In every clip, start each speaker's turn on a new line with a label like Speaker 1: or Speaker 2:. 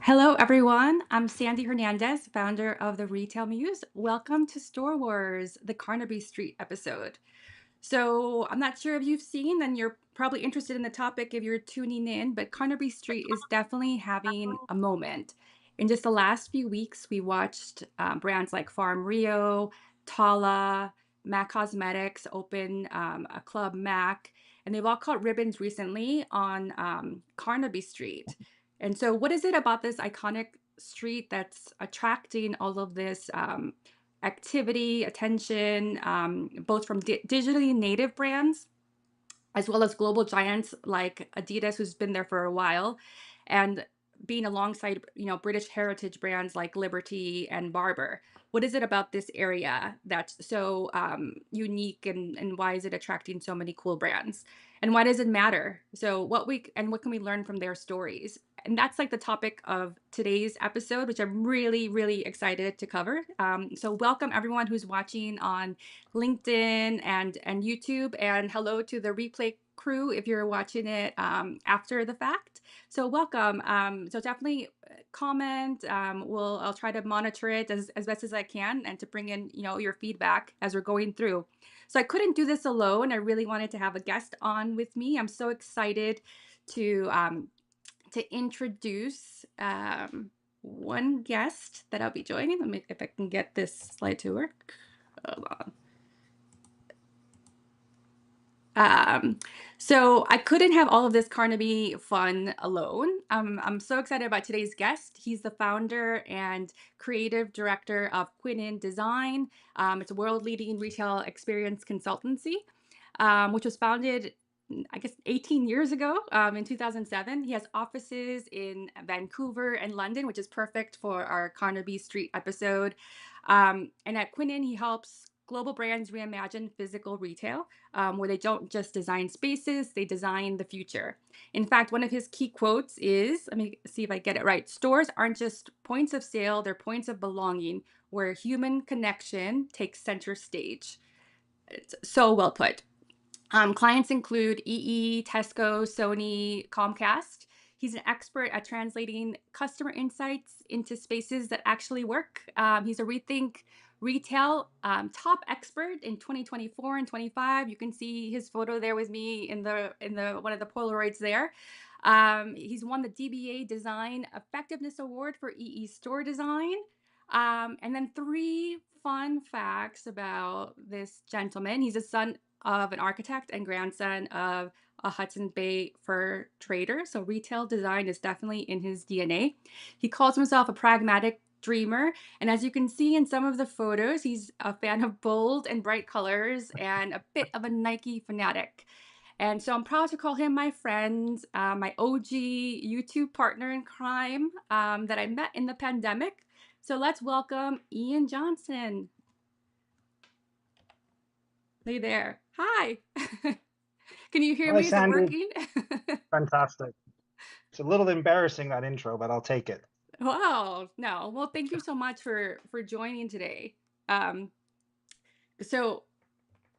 Speaker 1: Hello, everyone. I'm Sandy Hernandez, founder of the Retail Muse. Welcome to Store Wars, the Carnaby Street episode. So, I'm not sure if you've seen, and you're probably interested in the topic if you're tuning in, but Carnaby Street is definitely having a moment. In just the last few weeks, we watched brands like Farm Rio, Tala, MAC Cosmetics open a Club MAC, and they've all caught ribbons recently on Carnaby Street. And so, what is it about this iconic street that's attracting all of this activity, attention, both from digitally native brands as well as global giants like Adidas, who's been there for a while, and being alongside, British heritage brands like Liberty and Barber? What is it about this area that's so unique, and why is it attracting so many cool brands? And why does it matter? So what can we learn from their stories? And that's like the topic of today's episode, which I'm really, really excited to cover. So welcome everyone who's watching on LinkedIn and YouTube, and hello to the replay crew if you're watching it after the fact. So welcome. So definitely comment. I'll try to monitor it as best as I can, and to bring in your feedback as we're going through. So I couldn't do this alone. I really wanted to have a guest on with me. I'm so excited to um, to introduce one guest that I'll be joining. Let me, if I can get this slide to work. Hold on. Um, so I couldn't have all of this Carnaby fun alone. I'm so excited about today's guest. He's the founder and creative director of Quinine Design. It's a world-leading retail experience consultancy, which was founded, I guess, 18 years ago, in 2007. He has offices in Vancouver and London, which is perfect for our Carnaby Street episode. And at Quinine, he helps global brands reimagine physical retail, where they don't just design spaces, they design the future. In fact, one of his key quotes is, let me see if I get it right: stores aren't just points of sale, they're points of belonging where human connection takes center stage. It's so well put. Clients include EE, Tesco, Sony, Comcast. He's an expert at translating customer insights into spaces that actually work. He's a Rethink Retail top expert in 2024 and 25. You can see his photo there with me in the one of the Polaroids there. He's won the DBA Design Effectiveness Award for EE Store Design. And then three fun facts about this gentleman: he's a son of an architect and grandson of a Hudson Bay fur trader. So retail design is definitely in his DNA. He calls himself a pragmatic dreamer. And as you can see in some of the photos, he's a fan of bold and bright colors and a bit of a Nike fanatic. And so I'm proud to call him my friend, my OG YouTube partner in crime, that I met in the pandemic. So let's welcome Ian Johnston. Hey there. Hi. Can you hear
Speaker 2: Hi,
Speaker 1: me? Is it
Speaker 2: Sandy.
Speaker 1: working?
Speaker 2: Fantastic. It's a little embarrassing, that intro, but I'll take it.
Speaker 1: Wow. No. Well, thank you so much for joining today. Um, so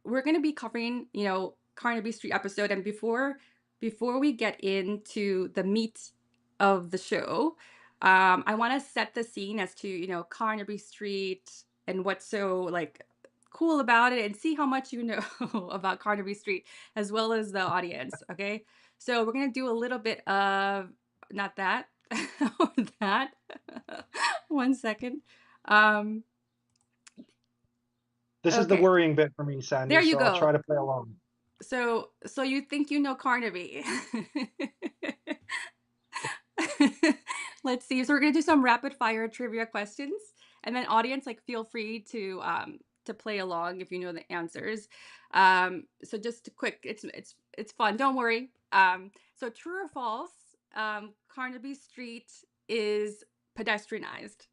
Speaker 1: we're going to be covering, Carnaby Street episode, and before we get into the meat of the show, I want to set the scene as to, Carnaby Street and what's so like cool about it, and see how much you know about Carnaby Street as well as the audience. Okay. So we're going to do a little bit of, not that, or that. One second. Um,
Speaker 2: This is the
Speaker 1: okay.
Speaker 2: worrying bit for me,
Speaker 1: There
Speaker 2: Sandy,
Speaker 1: you
Speaker 2: so I'll try
Speaker 1: go.
Speaker 2: to play along.
Speaker 1: So you think you know Carnaby? Let's see. So we're gonna do some rapid fire trivia questions, and then audience, like, feel free to play along if you know the answers. So just a quick, it's fun. Don't worry. So true or false? Carnaby Street is pedestrianized.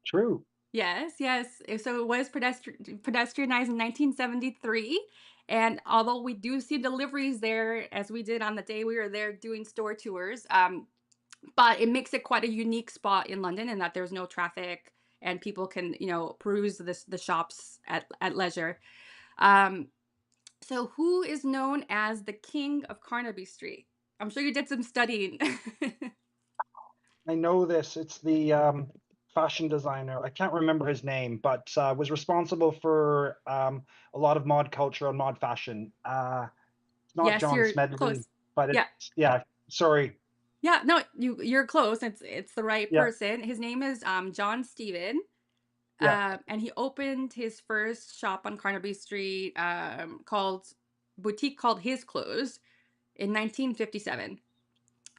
Speaker 2: True.
Speaker 1: Yes, yes. So it was pedestrianized in 1973. And although we do see deliveries there, as we did on the day we were there doing store tours, but it makes it quite a unique spot in London, in that there's no traffic and people can, peruse the shops at leisure. Um, so who is known as the King of Carnaby Street? I'm sure you did some studying.
Speaker 2: I know this. It's the fashion designer. I can't remember his name, but was responsible for a lot of mod culture and mod fashion. It's not
Speaker 1: Yes,
Speaker 2: John
Speaker 1: you're
Speaker 2: Smedley,
Speaker 1: close.
Speaker 2: but
Speaker 1: Yeah.
Speaker 2: it's yeah. Sorry.
Speaker 1: Yeah, no, you're close. It's the right
Speaker 2: Yeah,
Speaker 1: person. His name is John Steven.
Speaker 2: yeah.
Speaker 1: And he opened his first shop on Carnaby Street, called boutique called His Clothes in 1957.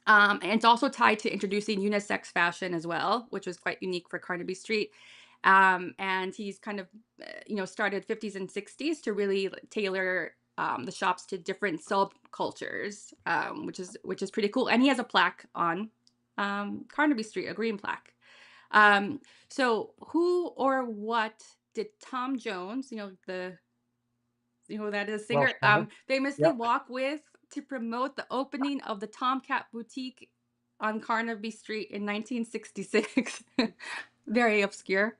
Speaker 1: And it's also tied to introducing unisex fashion as well, which was quite unique for Carnaby Street. And he's kind of, started 50s and 60s to really tailor the shops to different subcultures, which is pretty cool. And he has a plaque on Carnaby Street, a green plaque. Um, so who or what did Tom Jones, that is
Speaker 2: Welsh
Speaker 1: singer,
Speaker 2: singer.
Speaker 1: famously
Speaker 2: Yeah.
Speaker 1: walk with to promote the opening of the Tomcat Boutique on Carnaby Street in 1966? Very obscure.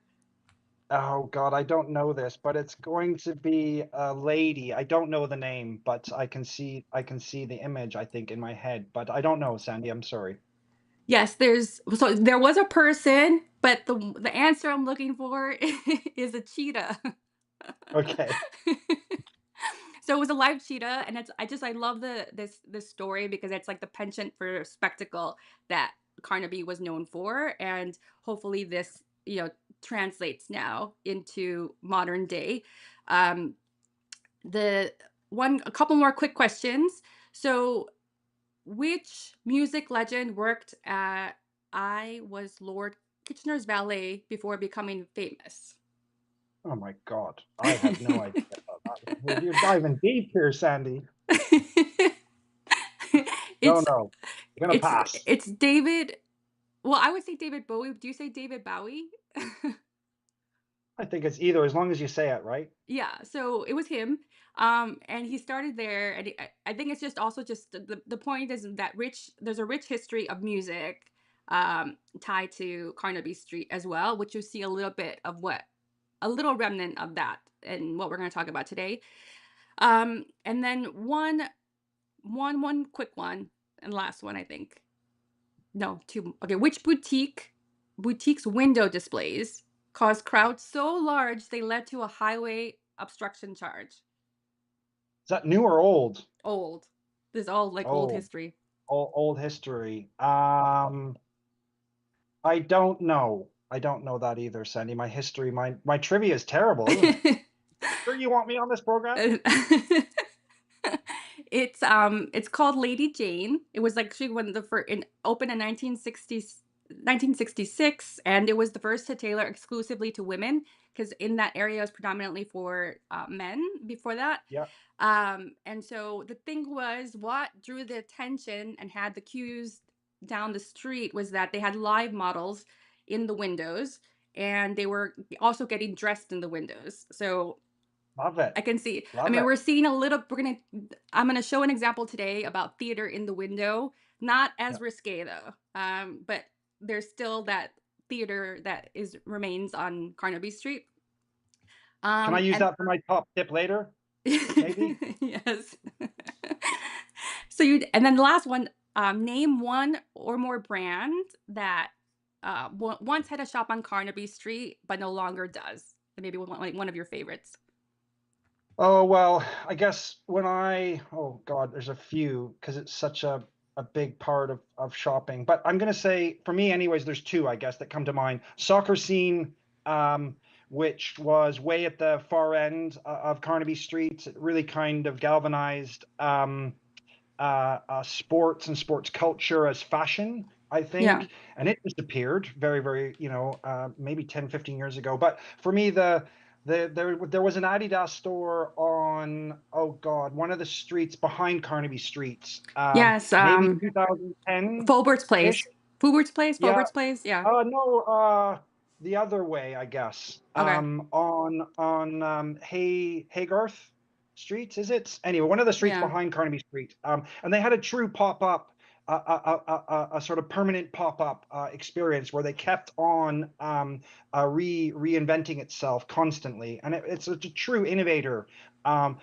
Speaker 2: Oh God, I don't know this, but it's going to be a lady. I don't know the name, but I can see the image, I think, in my head, but I don't know, Sandy. I'm sorry.
Speaker 1: Yes, there was a person, but the answer I'm looking for is a cheetah.
Speaker 2: Okay.
Speaker 1: So it was a live cheetah, and I love this story because it's like the penchant for spectacle that Carnaby was known for, and hopefully this translates now into modern day. Um, the a couple more quick questions. So, which music legend worked at I Was Lord Kitchener's valet before becoming famous?
Speaker 2: Oh my God, I have no idea about that. You're diving deep here, Sandy. No,
Speaker 1: it's
Speaker 2: no. I'm gonna
Speaker 1: it's
Speaker 2: pass.
Speaker 1: it's David. Well, I would say David Bowie. Do you say David Bowie?
Speaker 2: I think it's either, as long as you say it right.
Speaker 1: Yeah, so it was him. And he started there, and I think it's just also just the point is that there's a rich history of music tied to Carnaby Street as well, which you see a little remnant of that and what we're going to talk about today. And then one quick one and last one, I think. No, 2. Okay, which boutique's window displays caused crowds so large they led to a highway obstruction charge?
Speaker 2: Is that new or old?
Speaker 1: Old. This is all like old
Speaker 2: Oh,
Speaker 1: history.
Speaker 2: old history. I don't know. I don't know that either, Sandy. My trivia is terrible, isn't it? Sure you want me on this program?
Speaker 1: It's called Lady Jane. It was like she when the first opened in 1966, and it was the first to tailor exclusively to women because in that area was predominantly for men before that.
Speaker 2: Yeah.
Speaker 1: And so the thing was, what drew the attention and had the queues down the street was that they had live models in the windows, and they were also getting dressed in the windows. So
Speaker 2: Love it.
Speaker 1: I can see. I
Speaker 2: Love
Speaker 1: mean,
Speaker 2: it.
Speaker 1: we're seeing a little. I'm gonna show an example today about theater in the window. Not
Speaker 2: Yeah.
Speaker 1: as risque though. But there's still that theater that is remains on Carnaby Street.
Speaker 2: Can I use
Speaker 1: And
Speaker 2: that for my top tip later? Maybe?
Speaker 1: yes. So you and then the last one. Name one or more brand that once had a shop on Carnaby Street but no longer does. Maybe like one of your favorites.
Speaker 2: Oh, well, I guess oh God, there's a few because it's such a big part of shopping. But I'm gonna say, for me anyways, there's two, I guess, that come to mind. Soccer Scene, um, which was way at the far end of Carnaby Street. It really kind of galvanized sports and sports culture as fashion, I
Speaker 1: Yeah.
Speaker 2: think. And it disappeared very, very, maybe 10, 15 years ago. But for me, there was an Adidas store on, oh God, one of the streets behind Carnaby Street,
Speaker 1: Yes.
Speaker 2: maybe 2010
Speaker 1: Fulbert's
Speaker 2: ish.
Speaker 1: Place. Fubert's Place,
Speaker 2: Yeah.
Speaker 1: Fulbert's Place, yeah.
Speaker 2: No, the other way, I guess.
Speaker 1: Okay.
Speaker 2: On Haygarth Street, is it? Anyway, one of the streets
Speaker 1: Yeah.
Speaker 2: behind Carnaby Street. And they had a true pop-up, a sort of permanent pop-up experience where they kept on reinventing itself constantly, and it's a true innovator of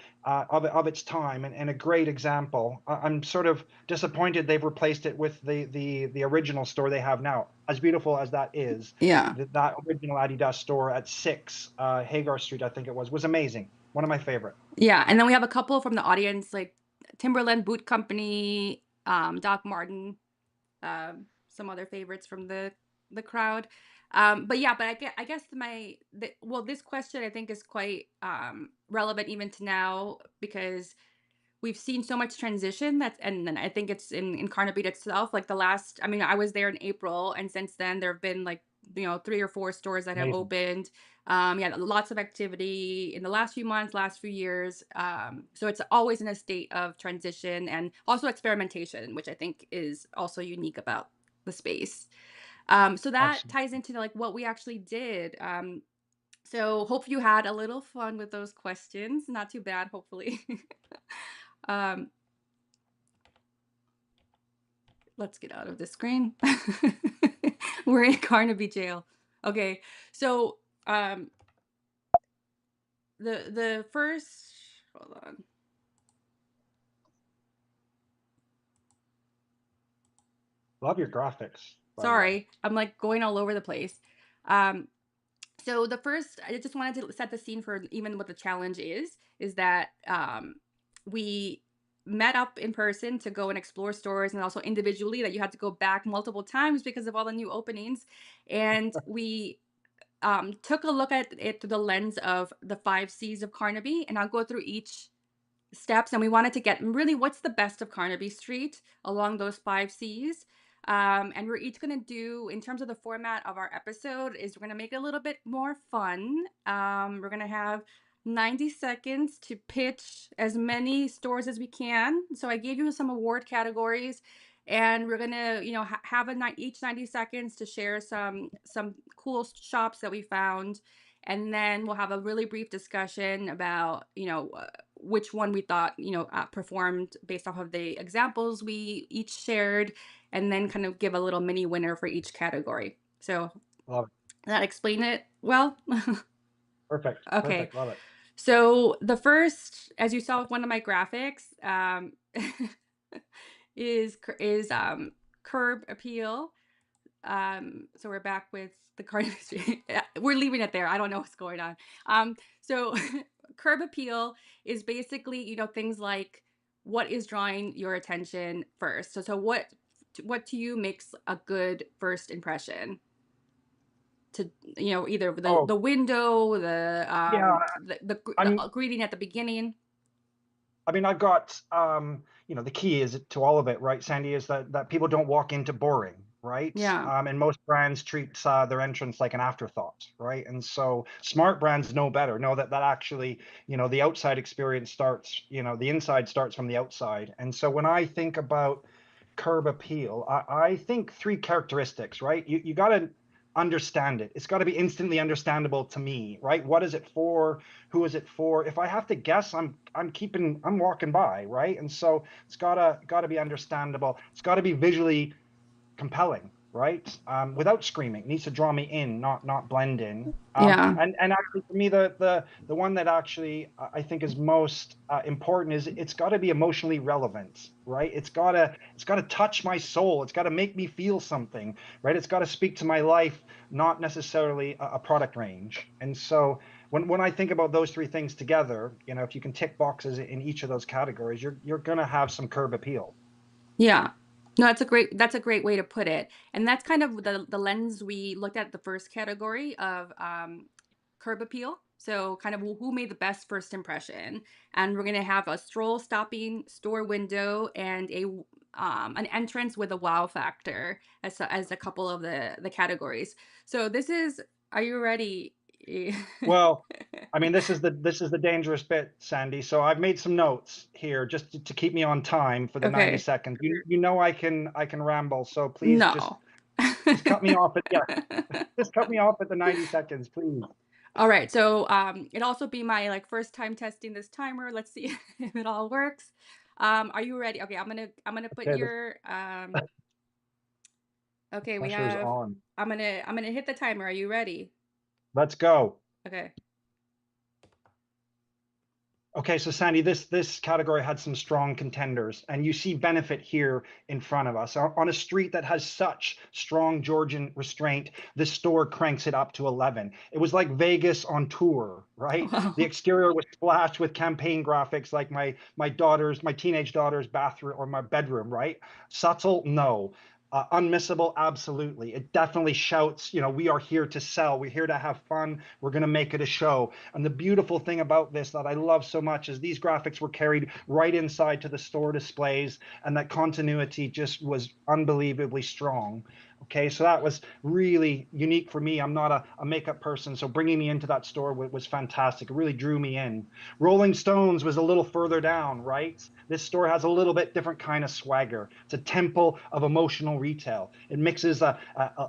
Speaker 2: its time, and a great example. I'm sort of disappointed they've replaced it with the original store they have now. as beautiful as that is,
Speaker 1: Yeah.
Speaker 2: that original Adidas store at 6 Hagar Street, I think it was amazing. One of my favorite.
Speaker 1: Yeah, and then we have a couple from the audience, like Timberland Boot Company, Doc Martin, some other favorites from the crowd. But yeah, but I guess well, this question I think is quite relevant even to now because we've seen so much transition and then I think it's in Carnaby itself. Like the last, I mean, I was there in April, and since then there have been like 3 or 4 stores that have
Speaker 2: Amazing.
Speaker 1: opened. Yeah, lots of activity in the last few months, last few years. So it's always in a state of transition and also experimentation, which I think is also unique about the space. So that
Speaker 2: Absolutely.
Speaker 1: ties into like what we actually did. So hope you had a little fun with those questions. Not too bad, hopefully. um, let's get out of the screen. We're in Carnaby jail. Okay, so um, the first, hold on.
Speaker 2: Love your graphics, by the way.
Speaker 1: Sorry, I'm like going all over the place. Um, so the first, I just wanted to set the scene for even what the challenge is that we met up in person to go and explore stores and also individually that you had to go back multiple times because of all the new openings. And we took a look at it through the lens of the 5 C's of Carnaby, and I'll go through each steps, and we wanted to get really what's the best of Carnaby Street along those 5 C's. And we're each going to do, in terms of the format of our episode, is we're going to make it a little bit more fun. We're going to have 90 seconds to pitch as many stores as we can. So I gave you some award categories, and we're going to, have each 90 seconds to share some cool shops that we found. And then we'll have a really brief discussion about, which one we thought, performed based off of the examples we each shared, and then kind of give a little mini winner for each category. So
Speaker 2: Love it.
Speaker 1: that explain it well?
Speaker 2: Perfect.
Speaker 1: Okay.
Speaker 2: Perfect. Love it.
Speaker 1: So the first, as you saw with one of my graphics, is curb appeal. So we're back with the Carnaby Street. We're leaving it there. I don't know what's going on. So curb appeal is basically, things like what is drawing your attention first. So what to you makes a good first impression? To either the
Speaker 2: Oh,
Speaker 1: the window,
Speaker 2: yeah. I mean,
Speaker 1: the greeting at the beginning.
Speaker 2: I've got, the key is to all of it, right, Sandy, is that people don't walk into boring, right?
Speaker 1: Yeah.
Speaker 2: And most brands treat their entrance like an afterthought, right? And so smart brands know better, know that actually, the outside experience starts, the inside starts from the outside. And so when I think about curb appeal, I think three characteristics, right? You got to understand it. It's got to be instantly understandable to me, right? What is it for? Who is it for? If I have to guess, I'm walking by, right? And so it's gotta be understandable. It's got to be visually compelling, right? Without screaming. It needs to draw me in, not blend in.
Speaker 1: Yeah.
Speaker 2: And actually, for me, the one that actually I think is most important is it's got to be emotionally relevant, right? It's gotta touch my soul. It's got to make me feel something, right? It's got to speak to my life, not necessarily a product range. And so when I think about those three things together, if you can tick boxes in each of those categories, you're gonna have some curb appeal.
Speaker 1: Yeah. No, that's a great way to put it. And that's kind of the lens we looked at the first category of curb appeal. So kind of who made the best first impression. And we're gonna have a stroll stopping store window and an entrance with a wow factor as a couple of the categories. So this is, are you ready?
Speaker 2: Well, I mean, this is the dangerous bit, Sandy. So I've made some notes here just to keep me on time for the 90
Speaker 1: Okay.
Speaker 2: seconds. You know I can ramble, so please just
Speaker 1: No.
Speaker 2: just cut me off at yeah, just cut me off at the 90 seconds, please.
Speaker 1: All right. So it'll also be my like first time testing this timer. Let's see if it all works. Are you ready? Okay, I'm gonna put
Speaker 2: Okay,
Speaker 1: your
Speaker 2: the
Speaker 1: okay, we
Speaker 2: pressure is
Speaker 1: have
Speaker 2: on.
Speaker 1: I'm gonna hit the timer. Are you ready?
Speaker 2: Let's go.
Speaker 1: Okay.
Speaker 2: Okay, so Sandy, this category had some strong contenders, and you see benefit here in front of us. On a street that has such strong Georgian restraint, this store cranks it up to 11. It was like Vegas on tour, right? The
Speaker 1: Wow.
Speaker 2: exterior was splashed with campaign graphics like my teenage daughter's bathroom or my bedroom, right? Subtle, no. Unmissable, absolutely. It definitely shouts, we are here to sell. We're here to have fun. We're going to make it a show. And the beautiful thing about this that I love so much is these graphics were carried right inside to the store displays, and that continuity just was unbelievably strong. Okay, so that was really unique for me. I'm not a makeup person, so bringing me into that store was fantastic. It really drew me in. Rolling Stones was a little further down, right? This store has a little bit different kind of swagger. It's a temple of emotional retail. It mixes a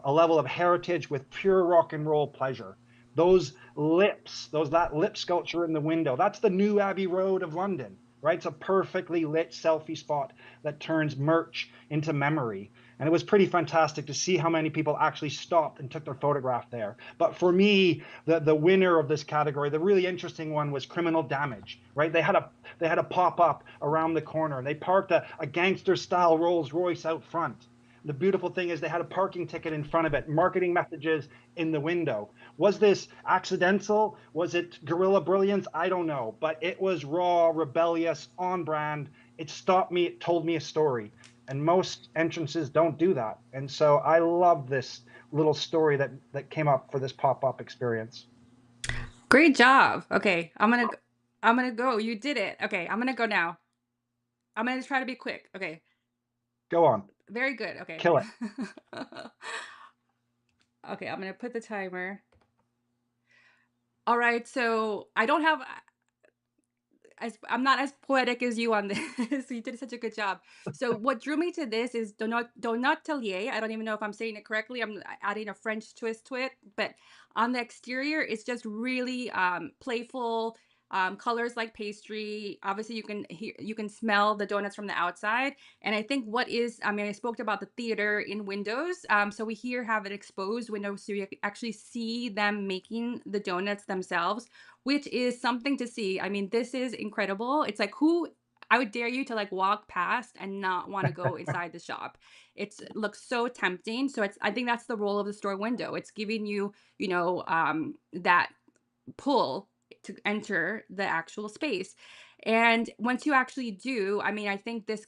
Speaker 2: level of heritage with pure rock and roll pleasure. Those lips, that lip sculpture in the window, that's the new Abbey Road of London, right? It's a perfectly lit selfie spot that turns merch into memory. And it was pretty fantastic to see how many people actually stopped and took their photograph there. But for me, the winner of this category, the really interesting one, was criminal damage, right? They had a pop up around the corner. They parked a gangster style Rolls Royce out front. The beautiful thing is they had a parking ticket in front of it, marketing messages in the window. Was this accidental? Was it guerrilla brilliance? I don't know, but it was raw, rebellious, on brand. It stopped me, it told me a story. And most entrances don't do that. And so I love this little story that came up for this pop-up experience.
Speaker 1: Great job. Okay, I'm gonna go. You did it. Okay, I'm gonna go now. I'm gonna try to be quick. Okay.
Speaker 2: Go on,
Speaker 1: Very good. Okay.
Speaker 2: kill it.
Speaker 1: Okay, I'm gonna put the timer. All right, so I don't have I'm not as poetic as you on this. You did such a good job. So what drew me to this is Donut Tellier. I don't even know if I'm saying it correctly. I'm adding a French twist to it, but on the exterior, it's just really playful. Colors like pastry. Obviously, you can smell the donuts from the outside. And I think I mean, I spoke about the theater in windows. So we here have an exposed window, so you actually see them making the donuts themselves, which is something to see. I mean, this is incredible. It's like who I would dare you to like walk past and not want to go inside the shop. It looks so tempting. So I think that's the role of the store window. It's giving you, that pull to enter the actual space. And once you actually do, I mean, I think this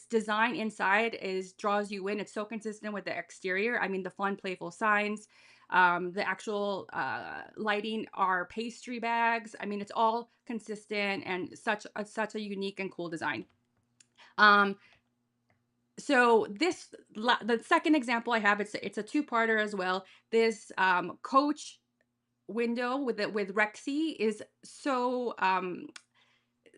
Speaker 1: design inside is draws you in. It's so consistent with the exterior. I mean, the fun, playful signs, the actual lighting are pastry bags. I mean, it's all consistent and such a unique and cool design. Um, so the second example I have, it's a two-parter as well. This Coach window with Rexy is so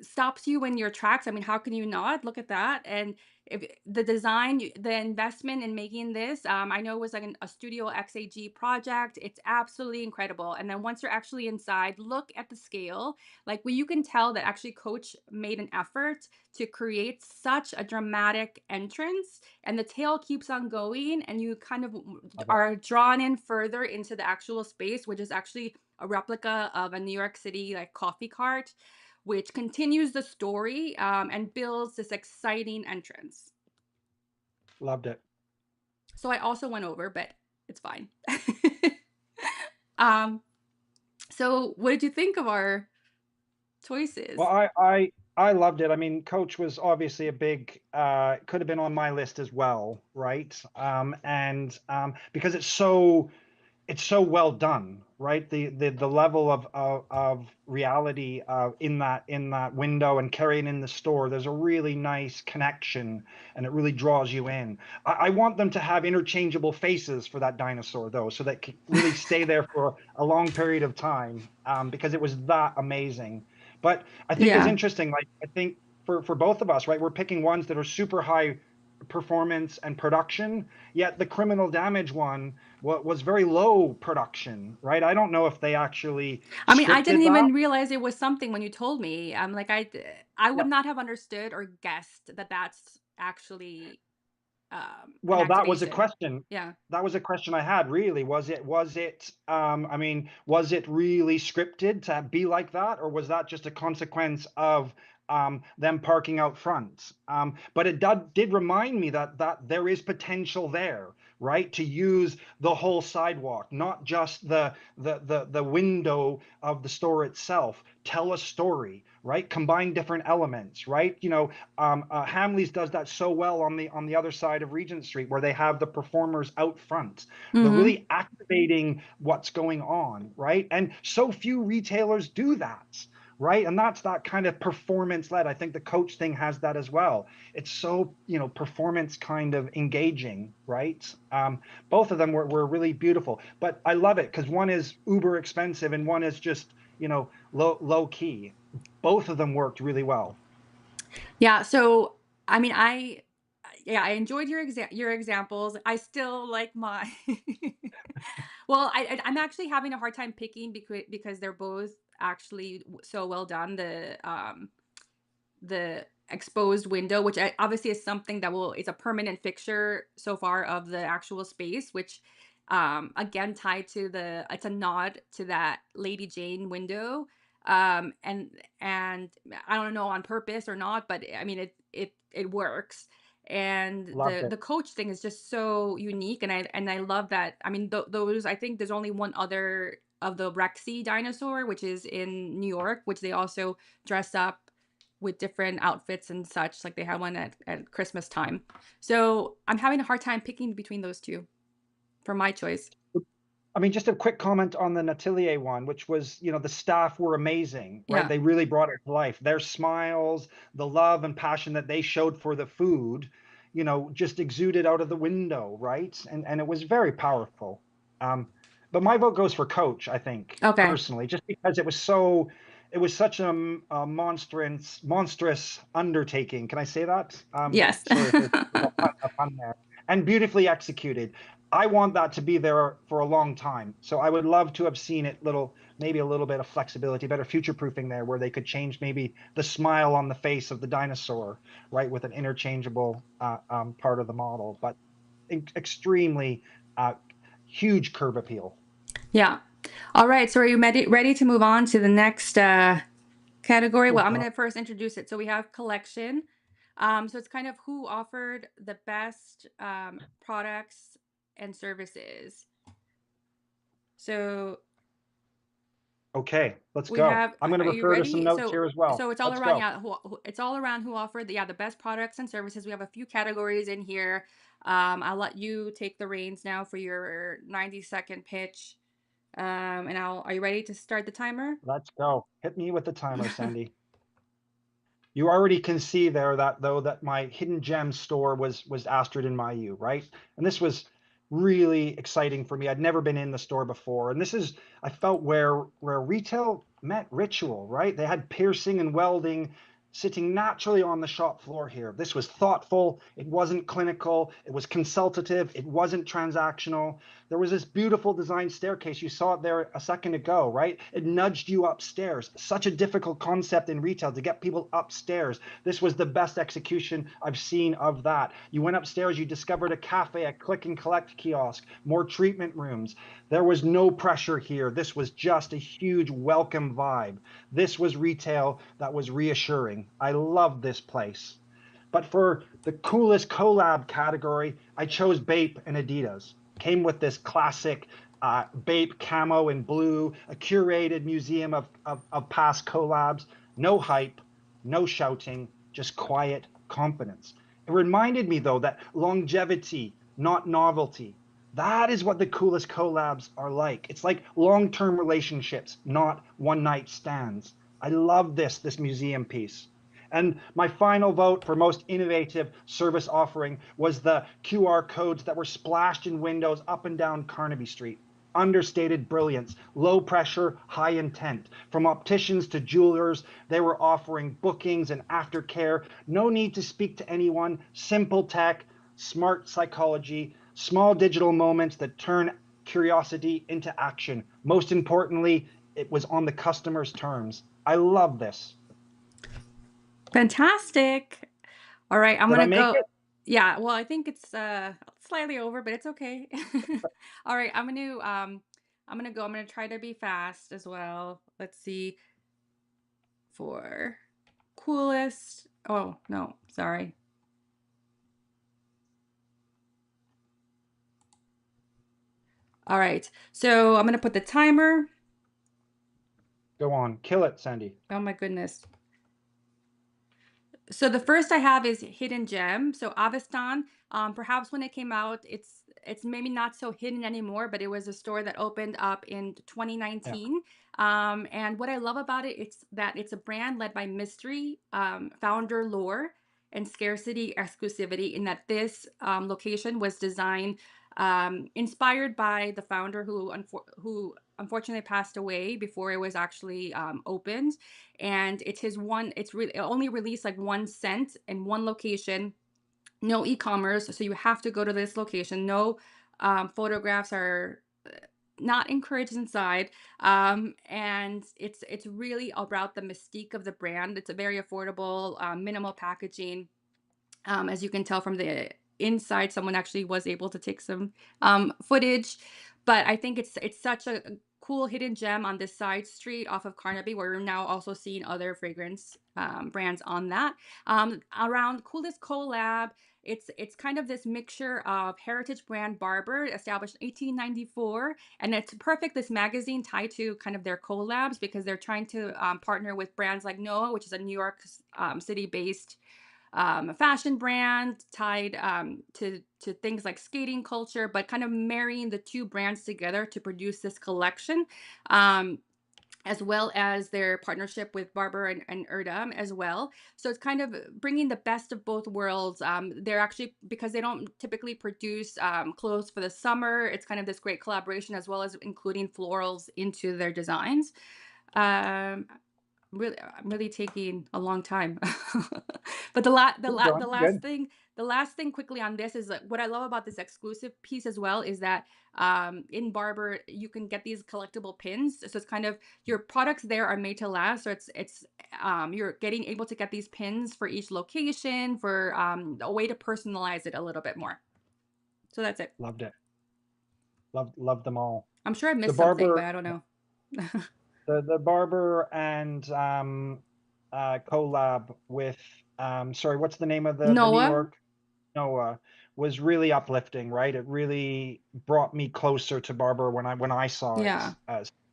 Speaker 1: stops you in your tracks. I mean, how can you not? Look at that. And if the design, the investment in making this, I know it was like a Studio XAG project. It's absolutely incredible. And then once you're actually inside, look at the scale. Like you can tell that actually Coach made an effort to create such a dramatic entrance, and the tail keeps on going, and you kind of
Speaker 2: Love it.
Speaker 1: are drawn in further into the actual space, which is actually a replica of a New York City like coffee cart, which continues the story and builds this exciting entrance.
Speaker 2: Loved it.
Speaker 1: So I also went over, but it's fine. um, so what did you think of our
Speaker 2: Well,
Speaker 1: choices?
Speaker 2: I loved it. I mean, Coach was obviously a big could have been on my list as well, right? And because it's so well done, right? The level of reality in that window and carrying in the store. There's a really nice connection, and it really draws you in. I want them to have interchangeable faces for that dinosaur, though, so that can really stay there for a long period of time, because it was that amazing. But I think it's
Speaker 1: Yeah.
Speaker 2: interesting. Like I think for both of us, right? We're picking ones that are super high performance and production, yet the criminal damage one was very low production, right? I don't know if they actually
Speaker 1: I mean, I didn't
Speaker 2: scripted that.
Speaker 1: even realize it was something when you told me. I would
Speaker 2: Yeah.
Speaker 1: not have understood or guessed that that's actually. an
Speaker 2: Well, that was a
Speaker 1: activation.
Speaker 2: question.
Speaker 1: Yeah.
Speaker 2: That was a question I had, really. I mean, was it really scripted to be like that, or was that just a consequence of them parking out front? But it did remind me that there is potential there, right? To use the whole sidewalk, not just the window of the store itself. Tell a story, right? Combine different elements, right? Hamleys does that so well on the other side of Regent Street, where they have the performers out front. They're
Speaker 1: Mm-hmm.
Speaker 2: really activating what's going on, right? And so few retailers do that, right? And that's that kind of performance led. I think the Coach thing has that as well. It's so performance kind of engaging, right? Both of them were really beautiful, but I love it because one is uber expensive and one is just low key. Both of them worked really well.
Speaker 1: Yeah. So, I mean, yeah, I enjoyed your examples. I still like my. Well, I'm actually having a hard time picking because they're both actually so well done. The exposed window, which obviously is something that will it's a permanent fixture so far of the actual space, which again tied to the it's a nod to that Lady Jane window. And I don't know on purpose or not, but I mean it works. And
Speaker 2: Loved
Speaker 1: the
Speaker 2: it.
Speaker 1: coach thing is just so unique, and I love that. I mean, those I think there's only one other of the Rexy dinosaur, which is in New York, which they also dress up with different outfits and such. Like they had one at Christmas time. So I'm having a hard time picking between those two for my choice.
Speaker 2: I mean, just a quick comment on the Natelier one, which was, the staff were amazing, right?
Speaker 1: Yeah.
Speaker 2: They really brought it to life. Their smiles, the love and passion that they showed for the food, just exuded out of the window, right? And it was very powerful. Um, but my vote goes for Coach, I think,
Speaker 1: Okay.
Speaker 2: personally, just because it was such a monstrous undertaking. Can I say that?
Speaker 1: Yes.
Speaker 2: Sorry if there's a pun there. And beautifully executed. I want that to be there for a long time. So I would love to have seen maybe a little bit of flexibility, better future proofing there, where they could change maybe the smile on the face of the dinosaur, right, with an interchangeable part of the model. But extremely uh, huge curb appeal.
Speaker 1: Yeah. All right. So are you ready to move on to the next category?
Speaker 2: Oh
Speaker 1: Well, I'm
Speaker 2: God,
Speaker 1: going to first introduce it. So we have collection. So it's kind of who offered the best products and services. So
Speaker 2: okay, let's
Speaker 1: we
Speaker 2: go.
Speaker 1: have
Speaker 2: I'm going to
Speaker 1: are you
Speaker 2: refer to some
Speaker 1: ready?
Speaker 2: notes
Speaker 1: So
Speaker 2: here as well.
Speaker 1: it's all
Speaker 2: Let's
Speaker 1: around,
Speaker 2: go.
Speaker 1: yeah, it's all around who offered the best products and services. We have a few categories in here. I'll let you take the reins now for your 90-second pitch. And are you ready to start the timer?
Speaker 2: Let's go. Hit me with the timer, Sandy. You already can see there that my hidden gem store was Astrid and Mayu, right? And this was really exciting for me. I'd never been in the store before, and this is I felt where retail met ritual, right? They had piercing and welding sitting naturally on the shop floor here. This was thoughtful. It wasn't clinical. It was consultative. It wasn't transactional. There was this beautiful design staircase. You saw it there a second ago, right? It nudged you upstairs. Such a difficult concept in retail to get people upstairs. This was the best execution I've seen of that. You went upstairs, you discovered a cafe, a click and collect kiosk, more treatment rooms. There was no pressure here. This was just a huge welcome vibe. This was retail that was reassuring. I loved this place. But for the coolest collab category, I chose Bape and Adidas. Came with this classic Bape camo in blue, a curated museum of past collabs. No hype, no shouting, just quiet confidence. It reminded me, though, that longevity, not novelty. That is what the coolest collabs are like. It's like long-term relationships, not one-night stands. I love this museum piece. And my final vote for most innovative service offering was the QR codes that were splashed in windows up and down Carnaby Street. Understated brilliance, low pressure, high intent. From opticians to jewelers, they were offering bookings and aftercare. No need to speak to anyone. Simple tech, smart psychology, small digital moments that turn curiosity into action. Most importantly, it was on the customer's terms. I love this.
Speaker 1: Fantastic. All right, I'm
Speaker 2: Did I
Speaker 1: gonna
Speaker 2: make
Speaker 1: go.
Speaker 2: it?
Speaker 1: Yeah, well, I think it's slightly over, but it's okay. All right, I'm gonna try to be fast as well. Let's see for coolest. Oh, no, sorry. All right. So I'm gonna put the timer.
Speaker 2: Go on, kill it, Sandy.
Speaker 1: Oh my goodness. So the first I have is Hidden Gem. So Avestan, perhaps when it came out, it's maybe not so hidden anymore, but it was a store that opened up in
Speaker 2: Yeah,
Speaker 1: 2019. And what I love about it, it's that it's a brand led by mystery, founder lore, and scarcity exclusivity. In that this location was designed, inspired by the founder who unfortunately passed away before it was actually opened, and it's really it only released like one scent in one location, no e-commerce, so you have to go to this location. No photographs are not encouraged inside, and it's really about the mystique of the brand. It's a very affordable, minimal packaging, as you can tell from the inside. Someone actually was able to take some footage, but I think it's such a cool hidden gem on this side street off of Carnaby, where we're now also seeing other fragrance brands on that. Around coolest collab, it's kind of this mixture of heritage brand Barber, established in 1894, and it's perfect. This magazine tied to kind of their collabs because they're trying to partner with brands like Noah, which is a New York City based fashion brand tied to things like skating culture, but kind of marrying the two brands together to produce this collection. Um, as well as their partnership with Barber and Erdem as well. So it's kind of bringing the best of both worlds. They're actually, because they don't typically produce clothes for the summer, it's kind of this great collaboration as well as including florals into their designs. Um, I'm really taking a long time. But
Speaker 2: keep going. Good.
Speaker 1: the last thing quickly on this is that what I love about this exclusive piece as well is that in Barber you can get these collectible pins. So it's kind of your products there are made to last. So it's you're getting able to get these pins for each location for a way to personalize it a little bit more. So that's it.
Speaker 2: Loved it. Loved them all.
Speaker 1: I'm sure I
Speaker 2: The
Speaker 1: missed something, but
Speaker 2: barber,
Speaker 1: I don't know.
Speaker 2: the barber and collab with sorry, what's the name of the New
Speaker 1: Noah?
Speaker 2: York Noah was really uplifting, right? It really brought me closer to Barber when I saw it.
Speaker 1: Yeah.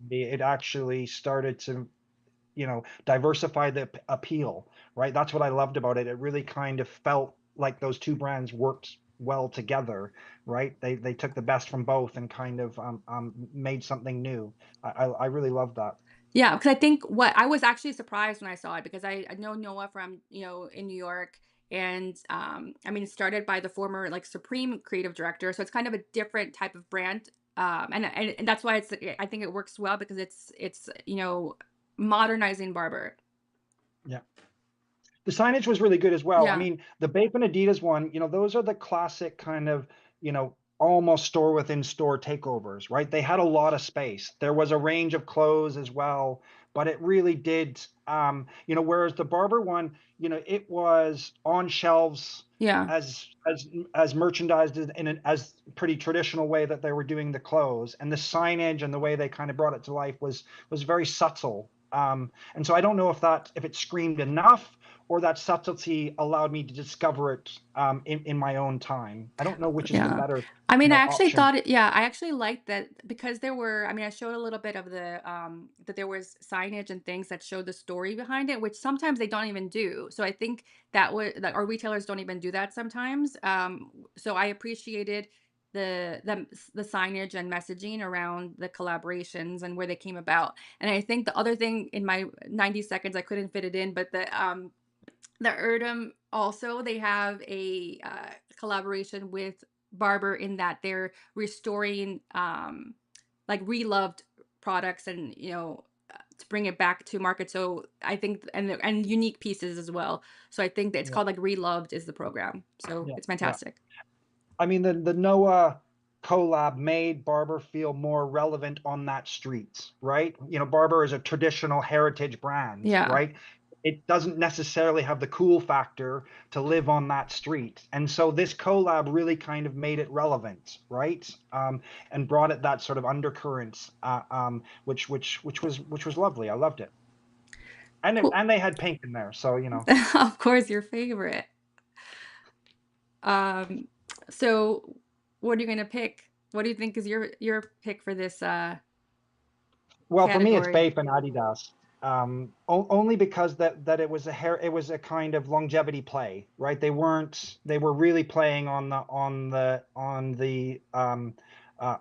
Speaker 2: It actually started to, diversify the appeal, right? That's what I loved about it. It really kind of felt like those two brands worked well together, right? They took the best from both and kind of made something new. I really loved that.
Speaker 1: Yeah, because I think what I was actually surprised when I saw it because I know Noah from, in New York. And I mean, it started by the former like Supreme creative director. So it's kind of a different type of brand. And that's why I think it works well because it's modernizing Barber.
Speaker 2: Yeah. The signage was really good as well. I
Speaker 1: Yeah.
Speaker 2: mean, the Bape and Adidas one, those are the classic kind of, almost store within store takeovers, right? They had a lot of space. There was a range of clothes as well, but it really did, whereas the Barber one, it was on shelves
Speaker 1: Yeah.
Speaker 2: as merchandised in an as pretty traditional way that they were doing the clothes, and the signage and the way they kind of brought it to life was very subtle. And so I don't know if it screamed enough or that subtlety allowed me to discover it in my own time. I don't know which is the
Speaker 1: Yeah.
Speaker 2: better,
Speaker 1: I mean,
Speaker 2: option.
Speaker 1: I actually liked that because I mean, I showed a little bit of that there was signage and things that showed the story behind it, which sometimes they don't even do. So I think that our retailers don't even do that sometimes. So I appreciated the signage and messaging around the collaborations and where they came about. And I think the other thing in my 90 seconds, I couldn't fit it in, but the Erdem also, they have a collaboration with Barber in that they're restoring like reloved products and to bring it back to market. So I think and unique pieces as well. So I think that it's
Speaker 2: Yeah,
Speaker 1: called like Reloved is the program. So
Speaker 2: yeah,
Speaker 1: it's
Speaker 2: yeah.
Speaker 1: fantastic.
Speaker 2: I mean, the Noah collab made Barber feel more relevant on that street, right? Barber is a traditional heritage brand,
Speaker 1: Yeah.
Speaker 2: right? it doesn't necessarily have the cool factor to live on that street. And so this collab really kind of made it relevant, right? And brought it that sort of undercurrent, which was lovely. I loved it.
Speaker 1: Cool.
Speaker 2: And they had pink in there, so
Speaker 1: Of course, your favorite. Um, so what are you gonna pick? What do you think is your pick for this
Speaker 2: Well, for me, it's
Speaker 1: category?
Speaker 2: Bape and Adidas. Only because it was a kind of longevity play, right? They were really playing on the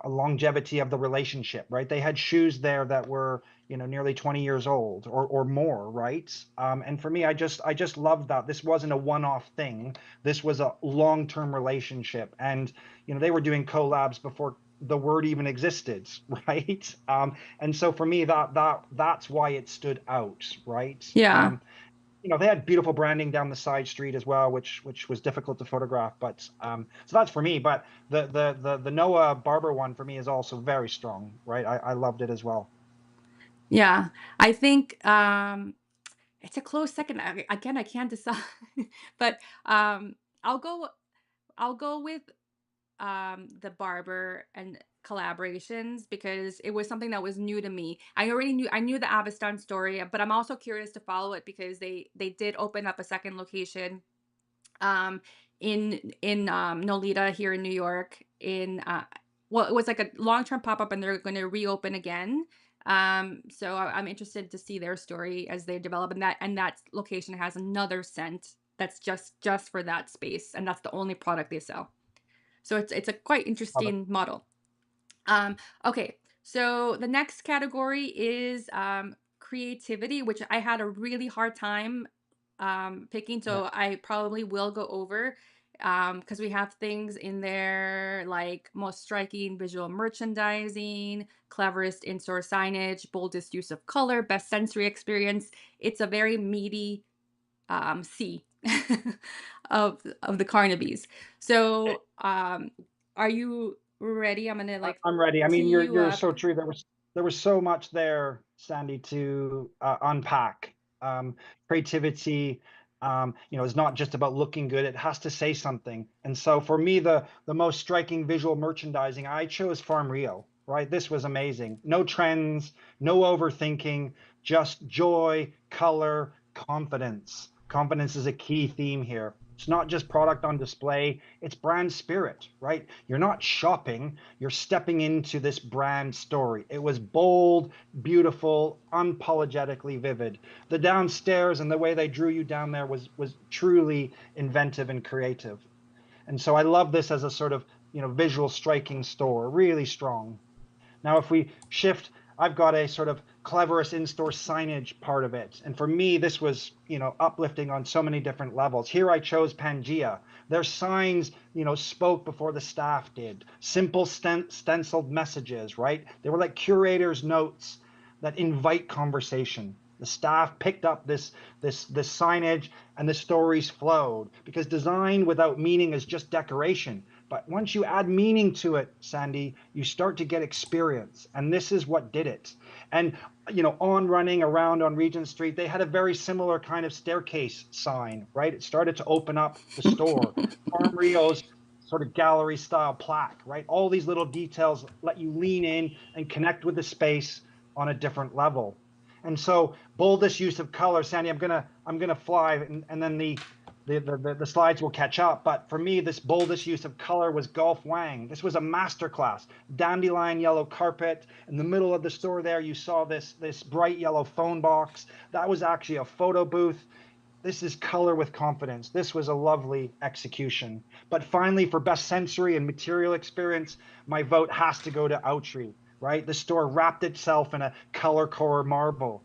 Speaker 2: longevity of the relationship, right? They had shoes there that were, nearly 20 years old or more, right? And for me, I just loved that. This wasn't a one-off thing. This was a long-term relationship. And, they were doing collabs before the word even existed, right? And so for me, that's why it stood out, right?
Speaker 1: Yeah.
Speaker 2: They had beautiful branding down the side street as well, which was difficult to photograph. But so that's for me. But the Noah Barber one for me is also very strong, right? I loved it as well.
Speaker 1: Yeah. I think it's a close second. Again, I can't decide. But I'll go I'll go with the barber and collaborations because it was something that was new to me. I knew the Avestan story, but I'm also curious to follow it because they did open up a second location um in Nolita here in New York in well, it was like a long-term pop-up and they're going to reopen again. So I'm interested to see their story as they develop, and that location has another scent that's just for that space, and that's the only product they sell. So it's a quite
Speaker 2: Love it.
Speaker 1: interesting model. Um, okay, so the next category is creativity, which I had a really hard time picking.
Speaker 2: Yeah.
Speaker 1: So I probably will go over because we have things in there like most striking visual merchandising, cleverest in-store signage, boldest use of color, best sensory experience. It's a very meaty C of the Carnabys.
Speaker 2: Eh,
Speaker 1: So, are you ready? I'm gonna like
Speaker 2: I'm ready. I mean,
Speaker 1: tee you
Speaker 2: you're
Speaker 1: up.
Speaker 2: so true. There was so much there, Sandy, to unpack. Creativity, is not just about looking good. It has to say something. And so for me, the most striking visual merchandising, I chose Farm Rio. Right, this was amazing. No trends, no overthinking, just joy, color, confidence. Confidence is a key theme here. It's not just product on display, it's brand spirit, right? You're not shopping, you're stepping into this brand story. It was bold, beautiful, unapologetically vivid. The downstairs and the way they drew you down there was truly inventive and creative. And so I love this as a sort of, visual striking store, really strong. Now, if we shift, I've got a sort of cleverest in-store signage part of it. And for me, this was, uplifting on so many different levels. Here I chose Pangea. Their signs, spoke before the staff did. Simple stenciled messages, right? They were like curators' notes that invite conversation. The staff picked up this signage and the stories flowed because design without meaning is just decoration. But once you add meaning to it, Sandy, you start to get experience. And this is what did it. And, on running around on Regent Street, they had a very similar kind of staircase sign, right? It started to open up the store. Farm Rio's sort of gallery style plaque, right? All these little details let you lean in and connect with the space on a different level. And so boldest use of color, Sandy, I'm gonna fly and then the slides will catch up. But for me, this boldest use of color was Golf Wang. This was a masterclass. Dandelion yellow carpet. In the middle of the store there, you saw this bright yellow phone box. That was actually a photo booth. This is color with confidence. This was a lovely execution. But finally, for best sensory and material experience, my vote has to go to Outry, right? The store wrapped itself in a color core marble.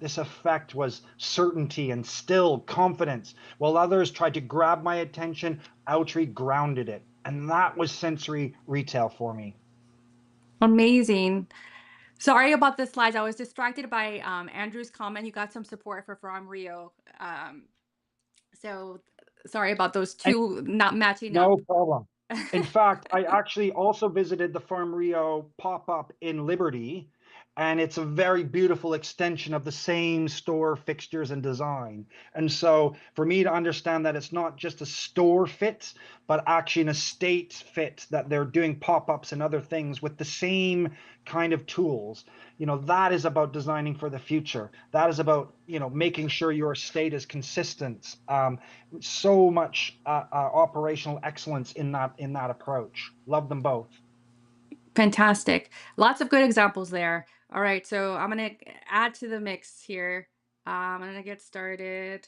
Speaker 2: This effect was certainty and still confidence. While others tried to grab my attention, Outry grounded it. And that was sensory retail for me.
Speaker 1: Amazing. Sorry about the slides. I was distracted by Andrew's comment. You got some support for From Rio. So sorry about those
Speaker 2: And
Speaker 1: two not matching
Speaker 2: no
Speaker 1: up.
Speaker 2: problem. In fact, I actually also visited the Farm Rio pop up in Liberty. and it's a very beautiful extension of the same store fixtures and design. And so for me to understand that it's not just a store fit, but actually an estate fit, that they're doing pop-ups and other things with the same kind of tools, that is about designing for the future. That is about, making sure your estate is consistent. So much operational excellence in that approach. Love them both.
Speaker 1: Fantastic. Lots of good examples there. All right, so I'm gonna add to the mix here. I'm gonna get started.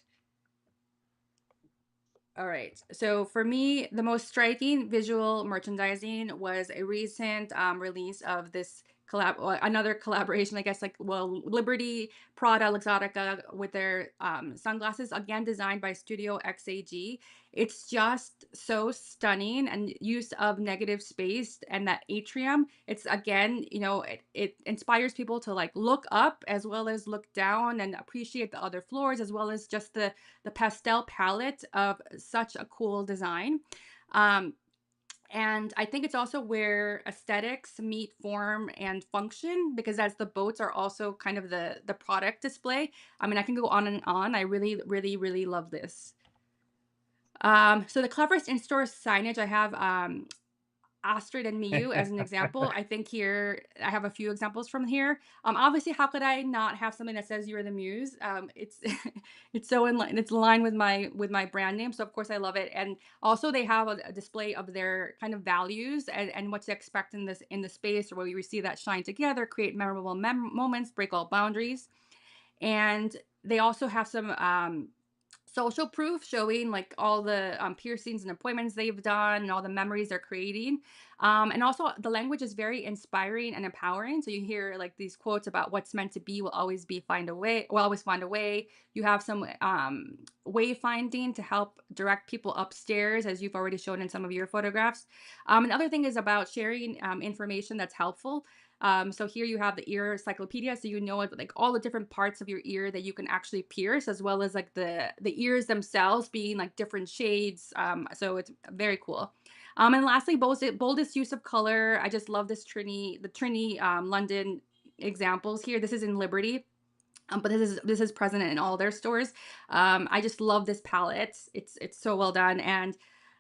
Speaker 1: All right. So for me, the most striking visual merchandising was a recent release of this another collaboration, I guess, like, well, Liberty Prada Luxottica with their sunglasses, again designed by Studio XAG. It's just so stunning, and use of negative space and that atrium. It's again, it inspires people to like look up as well as look down and appreciate the other floors, as well as just the pastel palette of such a cool design. Um, and I think it's also where aesthetics meet form and function, because as the boats are also kind of the product display. I mean, I can go on and on. I really, really, really love this. So the cleverest in-store signage I have, Astrid and Miyu as an example. I think here I have a few examples from here. Obviously, how could I not have something that says "You're the Muse"? It's it's so in line. It's aligned with my brand name, so of course I love it. And also, they have a display of their kind of values and what to expect in the space, where we receive that shine together, create memorable moments, break all boundaries. And they also have some social proof showing like all the piercings and appointments they've done and all the memories they're creating. And also, the language is very inspiring and empowering. So you hear like these quotes about what's meant to be will always be find a way, will always find a way. You have some wayfinding to help direct people upstairs, as you've already shown in some of your photographs. Another thing is about sharing information that's helpful. So here you have the ear encyclopedia, so like all the different parts of your ear that you can actually pierce, as well as like the ears themselves being like different shades. So it's very cool. And lastly, boldest use of color. I just love the Trini London examples here. This is in Liberty. But this is present in all their stores. I just love this palette. It's so well done. And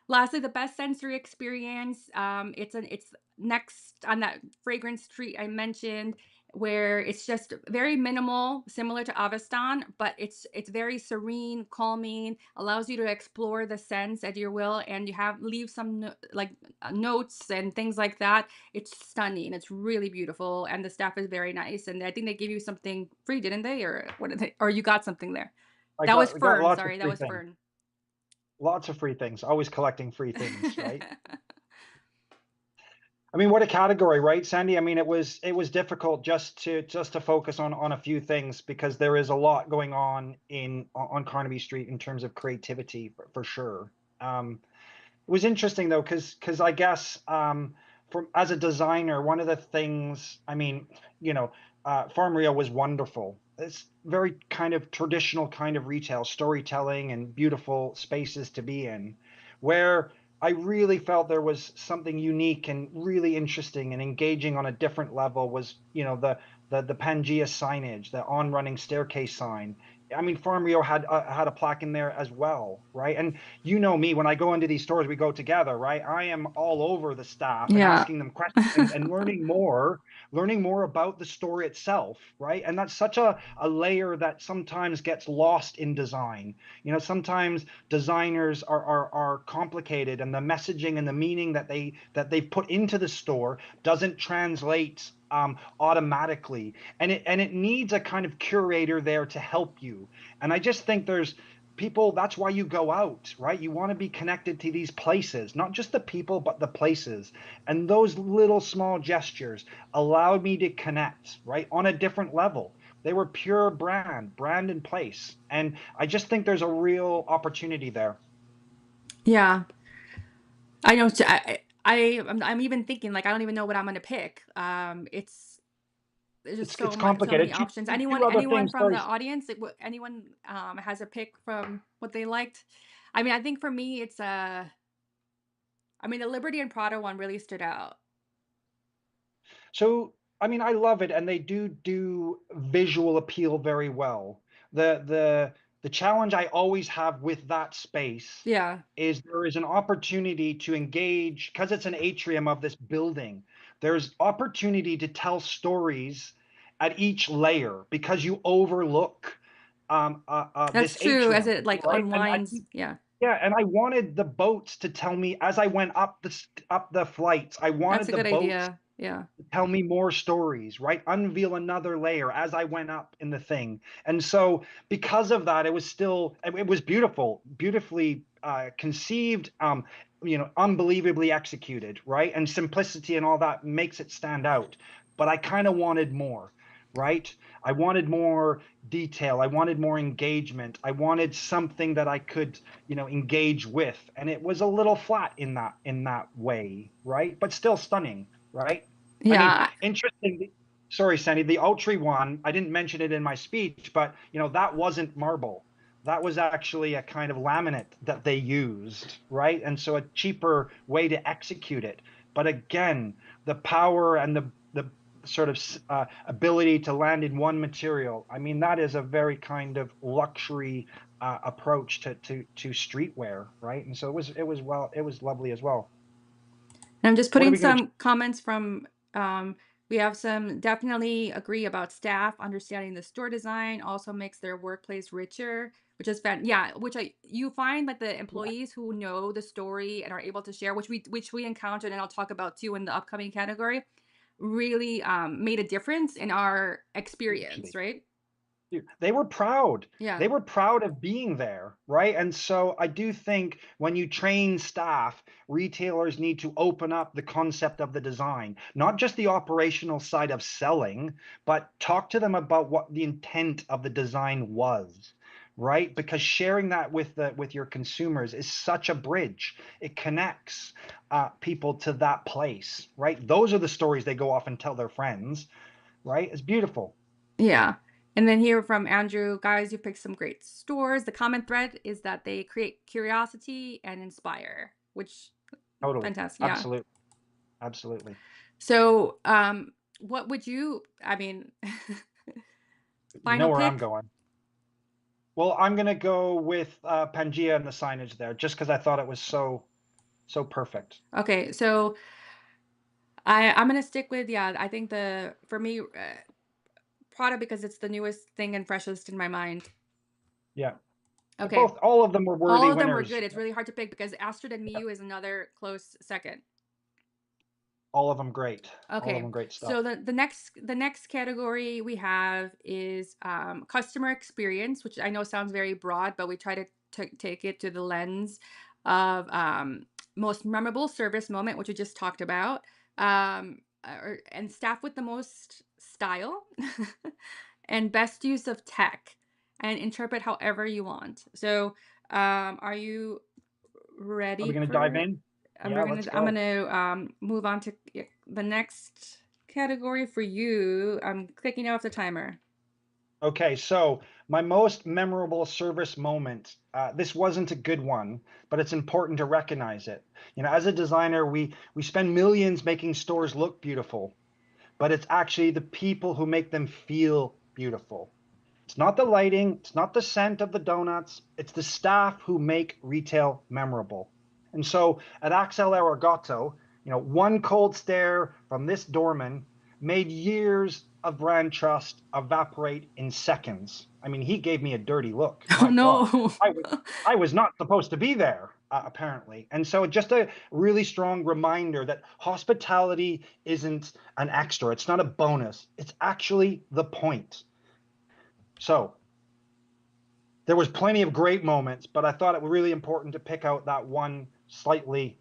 Speaker 1: lastly, the best sensory experience. It's next on that fragrance tree I mentioned, where it's just very minimal, similar to Avestan, but it's very serene, calming, allows you to explore the scents at your will, and you have leave some notes and things like that. It's stunning. It's really beautiful, and the staff is very nice. And I think they gave you something free, didn't they? Or what did they? Or you got something there?
Speaker 2: I
Speaker 1: That was
Speaker 2: got
Speaker 1: Fern.
Speaker 2: lots of
Speaker 1: Sorry, that
Speaker 2: free
Speaker 1: was
Speaker 2: things.
Speaker 1: Fern.
Speaker 2: Lots of free things. Always collecting free things, right? I mean, what a category, right, Sandy? I mean, it was difficult just to focus on a few things, because there is a lot going on on Carnaby Street in terms of creativity, for sure. It was interesting though, because I guess, from as a designer, one of the things, I mean, Farm Rio was wonderful. It's very kind of traditional kind of retail storytelling and beautiful spaces to be in, where I really felt there was something unique and really interesting and engaging on a different level was, the Pangea signage, the on running staircase sign. I mean, Farm Rio had a plaque in there as well, right? And you know me, when I go into these stores, we go together, right? I am all over the staff and
Speaker 1: Yeah.
Speaker 2: asking them questions and learning more about the store itself, right? And that's such a layer that sometimes gets lost in design. Sometimes designers are complicated, and the messaging and the meaning that they put into the store doesn't translate automatically, and it needs a kind of curator there to help you. And I just think there's people, that's why you go out, right? You want to be connected to these places, not just the people, but the places. And those little small gestures allowed me to connect, right, on a different level. They were pure brand and place. And I just think there's a real opportunity there.
Speaker 1: Yeah. I know. I'm even thinking like I don't even know what I'm gonna pick. There's just
Speaker 2: It's
Speaker 1: so many
Speaker 2: complicated. Two,
Speaker 1: options.
Speaker 2: two,
Speaker 1: Anyone
Speaker 2: two other
Speaker 1: anyone
Speaker 2: things.
Speaker 1: from
Speaker 2: Sorry.
Speaker 1: the audience? Anyone has a pick from what they liked? I mean, I think for me, I mean, the Liberty and Prada one really stood out.
Speaker 2: So I mean, I love it, and they do visual appeal very well. The challenge I always have with that space
Speaker 1: Yeah,
Speaker 2: is there is an opportunity to engage because it's an atrium of this building. There's opportunity to tell stories at each layer because you overlook
Speaker 1: that's
Speaker 2: this
Speaker 1: true. As
Speaker 2: atrium,
Speaker 1: it like
Speaker 2: right? And I
Speaker 1: unwinds. Yeah,
Speaker 2: yeah, and I wanted the boats to tell me as I went up the flights. I
Speaker 1: that's
Speaker 2: wanted
Speaker 1: a
Speaker 2: the
Speaker 1: good
Speaker 2: boats
Speaker 1: idea. Yeah.
Speaker 2: tell me more stories, right? Unveil another layer as I went up in the thing. And so because of that, it was beautiful, beautifully conceived, unbelievably executed, right? And simplicity and all that makes it stand out. But I kind of wanted more, right? I wanted more detail. I wanted more engagement. I wanted something that I could, engage with. And it was a little flat in that way, right? But still stunning, right? I mean,
Speaker 1: Yeah.
Speaker 2: interesting. Sorry, Sandy, the Ultree one, I didn't mention it in my speech, but that wasn't marble. That was actually a kind of laminate that they used, right? And so a cheaper way to execute it. But again, the power and the sort of ability to land in one material. I mean, that is a very kind of luxury approach to streetwear, right? And so it was lovely as well.
Speaker 1: And I'm just
Speaker 2: What are
Speaker 1: putting
Speaker 2: we going to?
Speaker 1: some comments from we have some definitely agree about staff understanding the store design also makes their workplace richer, which is yeah, which I you find like the employees who know the story and are able to share, which we encountered and I'll talk about too in the upcoming category, really made a difference in our experience,
Speaker 2: Hugely.
Speaker 1: right?
Speaker 2: They were proud.
Speaker 1: Yeah.
Speaker 2: They were proud of being there, right? And so I do think when you train staff, retailers need to open up the concept of the design, not just the operational side of selling, but talk to them about what the intent of the design was, right? Because sharing that with your consumers is such a bridge. It connects people to that place, right? Those are the stories they go off and tell their friends, right? It's beautiful.
Speaker 1: Yeah. And then here from Andrew, guys, you picked some great stores. The common thread is that they create curiosity and inspire, which
Speaker 2: Totally.
Speaker 1: fantastic. Yeah.
Speaker 2: Absolutely. Absolutely.
Speaker 1: So, what would you, I mean,
Speaker 2: You know
Speaker 1: final
Speaker 2: where I'm
Speaker 1: pick?
Speaker 2: going. Well, I'm gonna go with Pangea and the signage there, just because I thought it was so perfect.
Speaker 1: Okay, so I'm gonna stick with yeah. I think the for me Prada because it's the newest thing and freshest in my mind.
Speaker 2: Yeah.
Speaker 1: Okay,
Speaker 2: All of them were worthy
Speaker 1: all of them were
Speaker 2: winners.
Speaker 1: good. It's really hard to pick because Astrid and
Speaker 2: Yeah.
Speaker 1: Miu is another close second.
Speaker 2: All of them great. All of
Speaker 1: Okay,
Speaker 2: them great stuff.
Speaker 1: so the next category we have is customer experience, which I know sounds very broad, but we try to take it to the lens of most memorable service moment, which we just talked about, and staff with the most style, and best use of tech, and interpret however you want. So, are you
Speaker 2: Are
Speaker 1: ready
Speaker 2: we gonna dive
Speaker 1: for
Speaker 2: in?
Speaker 1: and
Speaker 2: Yeah,
Speaker 1: we're gonna
Speaker 2: let's
Speaker 1: I'm
Speaker 2: go.
Speaker 1: gonna move on to the next category for you. I'm clicking off the timer.
Speaker 2: Okay, so my most memorable service moment. This wasn't a good one, but it's important to recognize it. As a designer, we spend millions making stores look beautiful, but it's actually the people who make them feel beautiful. It's not the lighting, it's not the scent of the donuts, it's the staff who make retail memorable. And so at Axel Arigato, one cold stare from this doorman made years of brand trust evaporate in seconds. I mean, he gave me a dirty look.
Speaker 1: Oh
Speaker 2: My God,
Speaker 1: no.
Speaker 2: I was not supposed to be there, apparently. And so, just a really strong reminder that hospitality isn't an extra, it's not a bonus, it's actually the point. So, there was plenty of great moments, but I thought it was really important to pick out that one slightly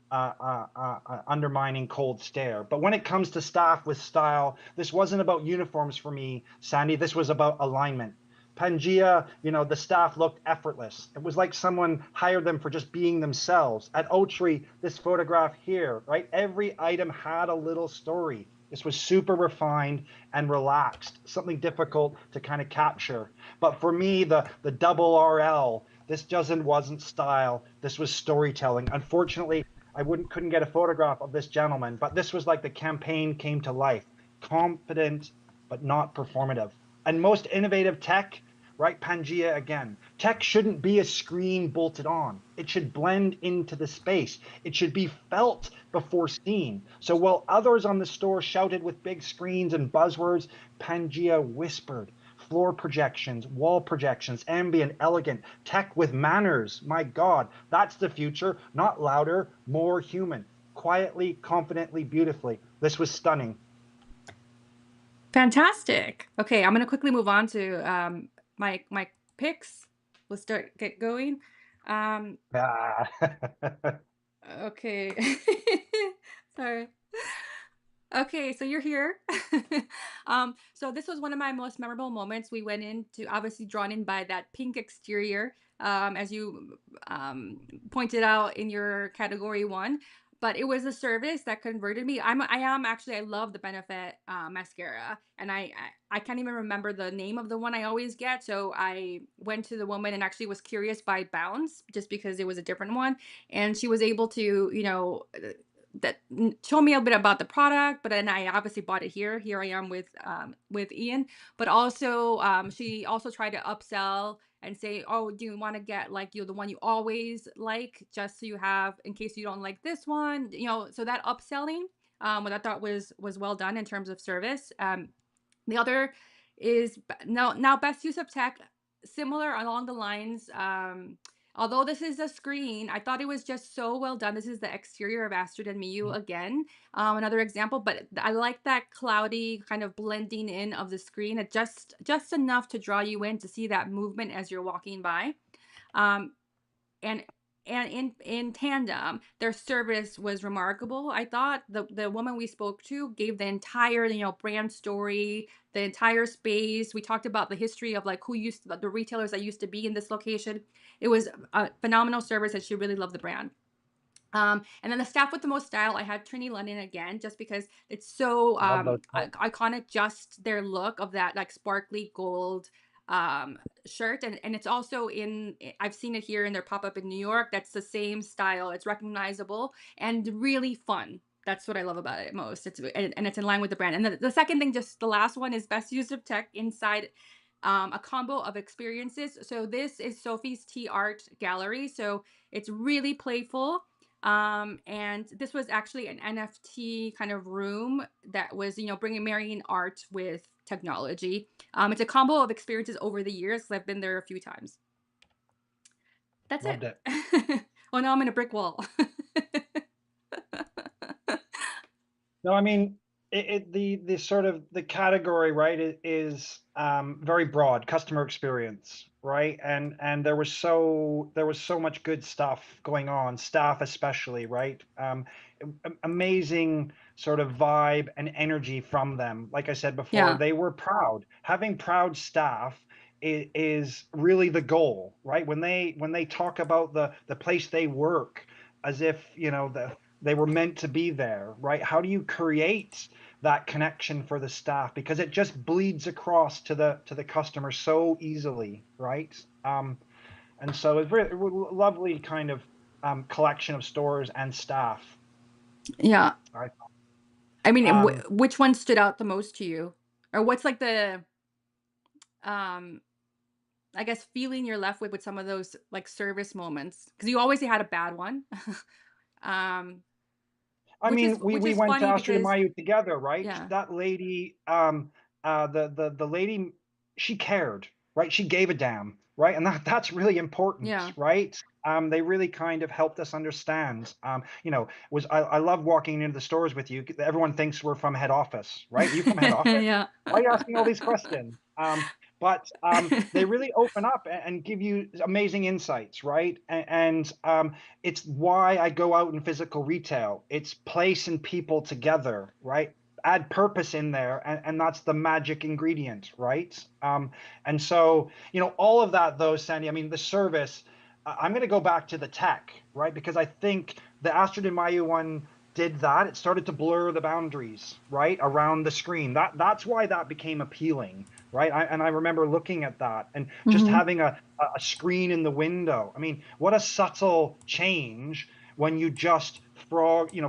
Speaker 2: undermining cold stare. But when it comes to staff with style, this wasn't about uniforms for me, Sandy. This was about alignment. Pangea, the staff looked effortless. It was like someone hired them for just being themselves. At Oatry, this photograph here, right? Every item had a little story. This was super refined and relaxed, something difficult to kind of capture. But for me, the double RL, this doesn't wasn't style. This was storytelling. Unfortunately, I wouldn't couldn't get a photograph of this gentleman, but this was like the campaign came to life. confident, but not performative. And most innovative tech, right? Pangea again. Tech shouldn't be a screen bolted on. It should blend into the space. It should be felt before seen. So while others on the store shouted with big screens and buzzwords, Pangea whispered. Floor projections, wall projections, ambient, elegant, tech with manners. My God, that's the future. Not louder, more human. Quietly, confidently, beautifully. This was stunning.
Speaker 1: Fantastic. Okay, I'm gonna quickly move on to my picks. Let's get going. Um,
Speaker 2: Ah.
Speaker 1: okay. Sorry. Okay, so you're here. So this was one of my most memorable moments. We went into obviously drawn in by that pink exterior, as you pointed out in your category one. But it was a service that converted me. I love the Benefit mascara, and I can't even remember the name of the one I always get. So I went to the woman and actually was curious by Bounce just because it was a different one, and she was able to show me a bit about the product, but then I obviously bought it here. Here I am with Ian, but also she also tried to upsell and say, "Oh, do you want to get like the one you always like, just so you have in case you don't like this one?" So that upselling, what I thought was well done in terms of service. The other is now best use of tech, similar along the lines. Although this is a screen, I thought it was just so well done. This is the exterior of Astrid and Miyu again, another example. But I like that cloudy kind of blending in of the screen. It just enough to draw you in to see that movement as you're walking by. Um, and in tandem, their service was remarkable. I thought the woman we spoke to gave the entire brand story, the entire space. We talked about the history of like the retailers that used to be in this location. It was a phenomenal service, and she really loved the brand. And then the staff with the most style, I had Trini London again, just because it's so
Speaker 2: Love those.
Speaker 1: iconic, just their look of that like sparkly gold shirt. And it's also I've seen it here in their pop-up in New York. That's the same style. It's recognizable and really fun. That's what I love about it most. And it's in line with the brand. And the second thing, just the last one, is best use of tech inside a combo of experiences. So this is Sophie's Tea Art Gallery. So it's really playful. And this was actually an NFT kind of room that was, marrying art with technology. It's a combo of experiences over the years, 'cause I've been there a few times. That's
Speaker 2: Loved
Speaker 1: it.
Speaker 2: it.
Speaker 1: Oh, now I'm in a brick wall.
Speaker 2: No, I mean, the sort of the category, right, is very broad, customer experience, right? And there was so much good stuff going on, staff especially, right? Amazing sort of vibe and energy from them. Like I said before,
Speaker 1: Yeah,
Speaker 2: they were proud. Having proud staff is really the goal, right? When they talk about the place they work as if, they were meant to be there, right? How do you create that connection for the staff? Because it just bleeds across to the customer so easily, right? And so it's really lovely kind of collection of stores and staff.
Speaker 1: yeah.
Speaker 2: Right.
Speaker 1: I mean,
Speaker 2: Um,
Speaker 1: which one stood out the most to you, or what's like the um, I guess feeling you're left with some of those like service moments? Because you always had a bad one. um,
Speaker 2: I mean, we
Speaker 1: which
Speaker 2: we
Speaker 1: is
Speaker 2: went to
Speaker 1: funny
Speaker 2: Astrid and
Speaker 1: because
Speaker 2: Mayu together, right?
Speaker 1: yeah,
Speaker 2: That lady, the lady, she cared, right? She gave a damn, right? And that's really important,
Speaker 1: yeah,
Speaker 2: right? They really kind of helped us understand. Was I love walking into the stores with you. Everyone thinks we're from head office, right? Are you from head office?
Speaker 1: yeah,
Speaker 2: Why are you asking all these questions? But they really open up and give you amazing insights, right? And it's why I go out in physical retail. It's place and people together, right? Add purpose in there, and that's the magic ingredient, right? And so, all of that, though, Sandy, I mean, the service, I'm going to go back to the tech, right? Because I think the Astrid and Mayu one did that. It started to blur the boundaries, right, around the screen. That's why that became appealing, right? And I remember looking at that and just
Speaker 1: hmm
Speaker 2: having a screen in the window. I mean, what a subtle change when you just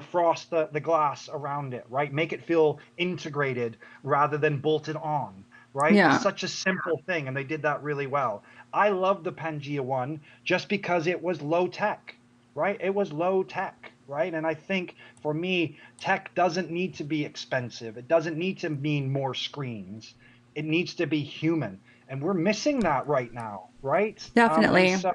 Speaker 2: frost the glass around it, right? Make it feel integrated rather than bolted on, right? It's
Speaker 1: Yeah,
Speaker 2: such a simple thing, and they did that really well. I love the Pangea one just because it was low tech, right? It was low tech, right? And I think for me, tech doesn't need to be expensive. It doesn't need to mean more screens. It needs to be human, and we're missing that right now, right? And
Speaker 1: definitely.
Speaker 2: so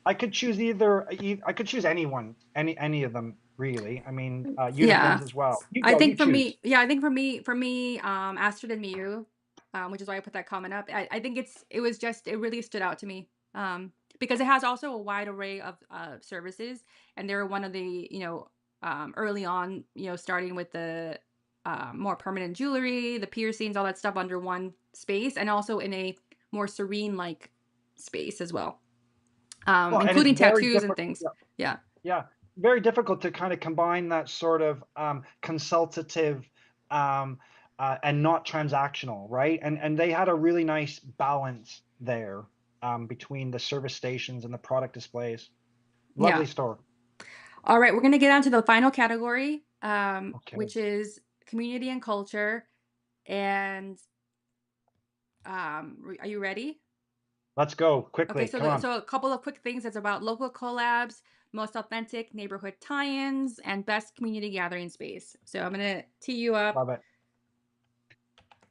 Speaker 2: I could choose either. I could choose anyone, any of them, really. I mean, unicorns
Speaker 1: Yeah.
Speaker 2: as well. You
Speaker 1: I
Speaker 2: go. You
Speaker 1: think for
Speaker 2: choose.
Speaker 1: me, yeah, I think for me, Astrid and Miu, which is why I put that comment up. I think it was just it really stood out to me. Because it has also a wide array of services, and they're one of the, early on, starting with the more permanent jewelry, the piercings, all that stuff under one space, and also in a more serene like space as well.
Speaker 2: Well, and it's
Speaker 1: Including
Speaker 2: very
Speaker 1: tattoos and
Speaker 2: difficult.
Speaker 1: things. Yeah.
Speaker 2: Yeah, very difficult to kind of combine that sort of consultative and not transactional, right? And they had a really nice balance there between the service stations and the product displays.
Speaker 1: Yeah.
Speaker 2: Lovely store.
Speaker 1: All right, we're gonna get on to the final category,
Speaker 2: Okay,
Speaker 1: which is community and culture. And are you ready?
Speaker 2: let's go
Speaker 1: Okay,
Speaker 2: quickly.
Speaker 1: so
Speaker 2: Come on.
Speaker 1: a couple of quick things. It's about local collabs, most authentic neighborhood tie-ins, and best community gathering space. So I'm gonna tee you up.
Speaker 2: Love it.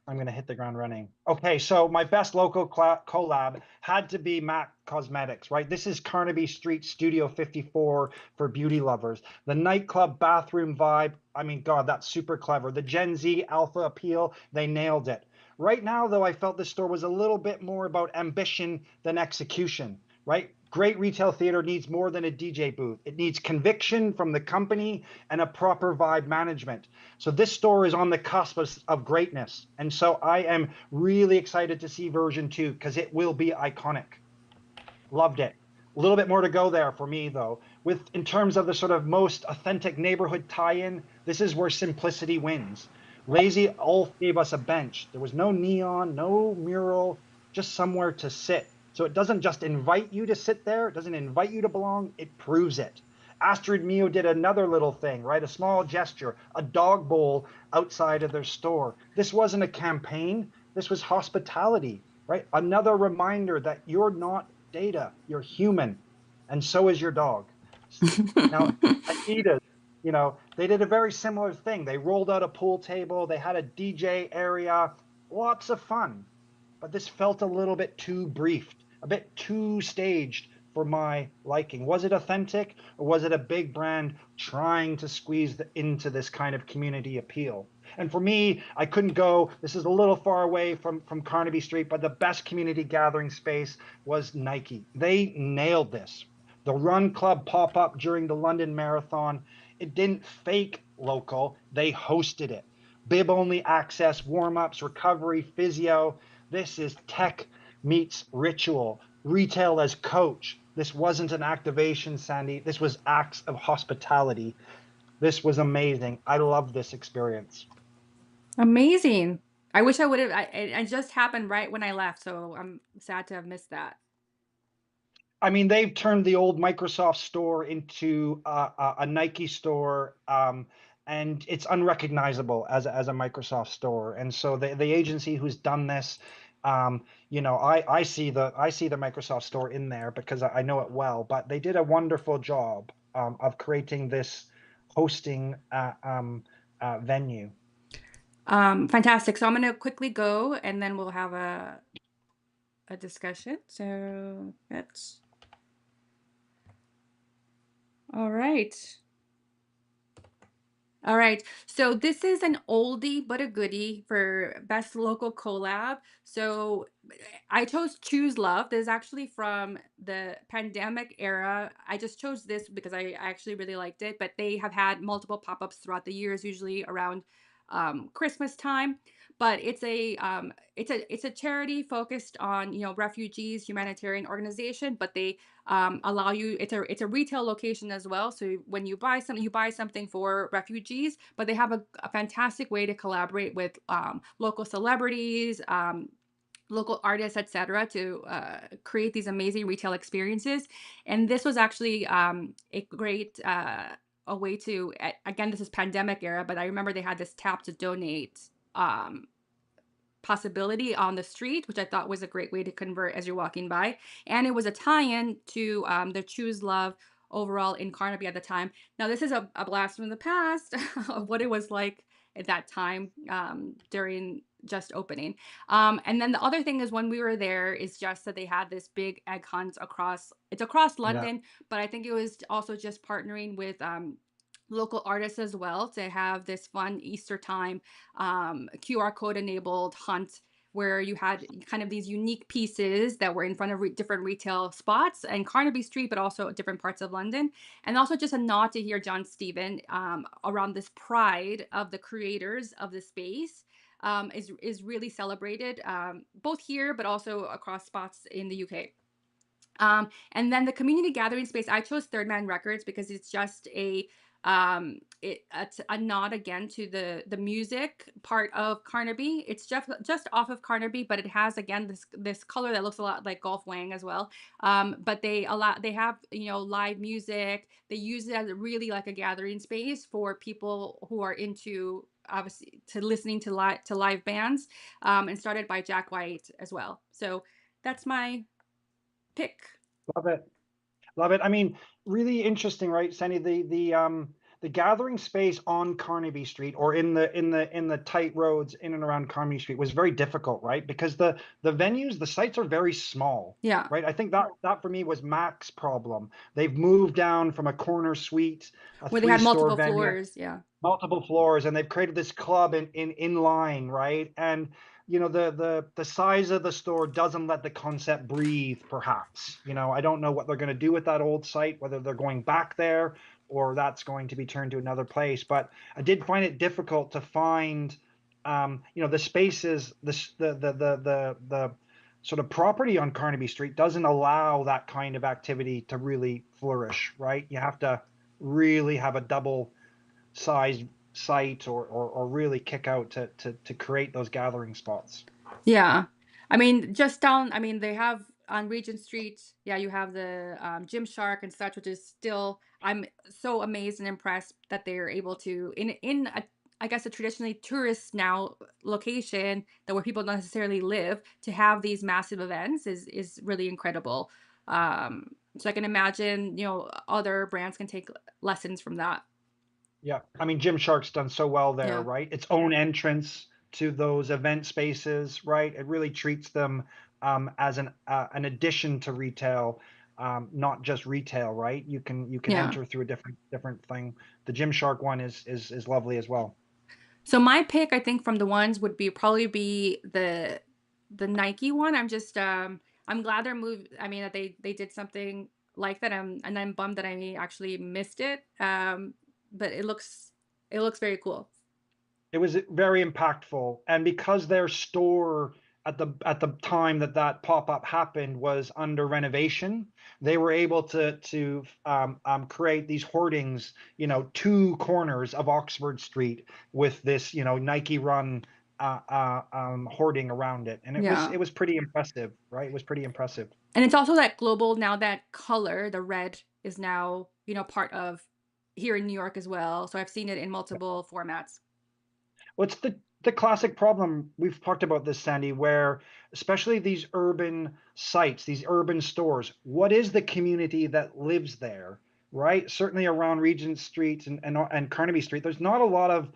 Speaker 2: I'm going to hit the ground running. Okay, so my best local collab had to be MAC Cosmetics, right? This is Carnaby Street Studio 54 for beauty lovers. The nightclub bathroom vibe, I mean, God, that's super clever. The Gen Z alpha appeal, they nailed it. Right now, though, I felt the store was a little bit more about ambition than execution, right? Great retail theater needs more than a DJ booth. It needs conviction from the company and a proper vibe management. So this store is on the cusp of greatness. And so I am really excited to see version 2 because it will be iconic. Loved it. A little bit more to go there for me though. With in terms of the sort of most authentic neighborhood tie-in, this is where simplicity wins. Lazy Ulf gave us a bench. There was no neon, no mural, just somewhere to sit. So it doesn't just invite you to sit there, it doesn't invite you to belong, it proves it. Astrid Mio did another little thing, right? A small gesture, a dog bowl outside of their store. This wasn't a campaign, this was hospitality, right? Another reminder that you're not data, you're human, and so is your dog. Now, Adidas, they did a very similar thing. They rolled out a pool table, they had a DJ area, lots of fun. But this felt a little bit too briefed, a bit too staged for my liking. Was it authentic or was it a big brand trying to squeeze into this kind of community appeal? And for me, I couldn't go. This is a little far away from Carnaby Street, but the best community gathering space was Nike. They nailed this. The Run Club pop up during the London Marathon, it didn't fake local, they hosted it. Bib only access, warm ups, recovery, physio. This is tech meets ritual, retail as coach. This wasn't an activation, Sandy. This was acts of hospitality. This was amazing. I love this experience.
Speaker 1: Amazing. I wish I would have. It just happened right when I left, so I'm sad to have missed that.
Speaker 2: I mean, they've turned the old Microsoft store into a Nike store, and it's unrecognizable as a Microsoft store. And so the agency who's done this, I see the Microsoft store in there because I know it well. But they did a wonderful job of creating this hosting venue.
Speaker 1: Fantastic. So I'm gonna quickly go, and then we'll have a discussion. So that's all right. All right. So this is an oldie but a goodie for best local collab. So I chose Choose Love. This is actually from the pandemic era. I just chose this because I actually really liked it, but they have had multiple pop-ups throughout the years, usually around Christmas time. But it's a charity focused on, refugees, humanitarian organization, but they allow you, it's a retail location as well, so when you buy something for refugees, but they have a fantastic way to collaborate with local celebrities, local artists, etc., to create these amazing retail experiences. And this was actually a great a way to, again, this is pandemic era, but I remember they had this tap to donate um, possibility on the street, which I thought was a great way to convert as you're walking by. And it was a tie-in to the Choose Love overall in Carnaby at the time. Now, this is a blast from the past of what it was like at that time during just opening. And then the other thing is when we were there is just that they had this big egg hunt across, it's across
Speaker 2: Yeah.
Speaker 1: London, but I think it was also just partnering with local artists as well to have this fun Easter time QR code enabled hunt where you had kind of these unique pieces that were in front of different retail spots and Carnaby Street, but also different parts of London. And also just a nod to hear John Stephen around this pride of the creators of the space. Is really celebrated both here but also across spots in the UK. And then the community gathering space, I chose Third Man Records because it's just a nod again to the music part of Carnaby. It's just off of Carnaby, but it has again this color that looks a lot like Golf Wang as well. But they have live music. They use it as really like a gathering space for people who are into obviously to listening to live bands. And started by Jack White as well. So that's my pick.
Speaker 2: Love it. Love it. I mean, really interesting, right, Sandy? The gathering space on Carnaby Street or in the tight roads in and around Carnaby Street was very difficult, right? Because the venues, the sites are very small,
Speaker 1: Yeah,
Speaker 2: right? I think that for me was Mac's problem. They've moved down from a corner suite, a
Speaker 1: where they had
Speaker 2: three-store
Speaker 1: multiple
Speaker 2: venue,
Speaker 1: floors. Yeah,
Speaker 2: multiple floors, and they've created this club in line, right? And the size of the store doesn't let the concept breathe, perhaps. I don't know what they're going to do with that old site, whether they're going back there or that's going to be turned to another place. But I did find it difficult to find the spaces, the sort of property on Carnaby Street doesn't allow that kind of activity to really flourish, right? You have to really have a double sized site or really kick out to create those gathering spots.
Speaker 1: yeah. I mean, just down. I mean, they have on Regent Street. Yeah, you have the Gymshark and such, which is still. I'm so amazed and impressed that they are able to in a, I guess a traditionally tourist now location that where people don't necessarily live to have these massive events is really incredible. So I can imagine other brands can take lessons from that.
Speaker 2: Yeah, I mean, Gymshark's done so well there,
Speaker 1: Yeah.
Speaker 2: right? Its own entrance to those event spaces, right? It really treats them as an addition to retail, not just retail, right? You can
Speaker 1: Yeah.
Speaker 2: enter through a different thing. The Gymshark one is lovely as well.
Speaker 1: So my pick, I think, from the ones would be probably be the Nike one. I'm glad they're moved. I mean that they did something like that. And I'm bummed that I actually missed it. But it looks very cool.
Speaker 2: It was very impactful, and because their store at the time that pop-up happened was under renovation, they were able to create these hoardings, two corners of Oxford Street with this Nike Run hoarding around it, and it was
Speaker 1: Yeah.
Speaker 2: it was pretty impressive, right? It was pretty impressive.
Speaker 1: And it's also that global now that color, the red is now, part of here in New York as well. So I've seen it in multiple formats.
Speaker 2: What's the classic problem? We've talked about this, Sandy, where especially these urban sites, these urban stores, what is the community that lives there, right? Certainly around Regent Street and Carnaby Street, there's not a lot of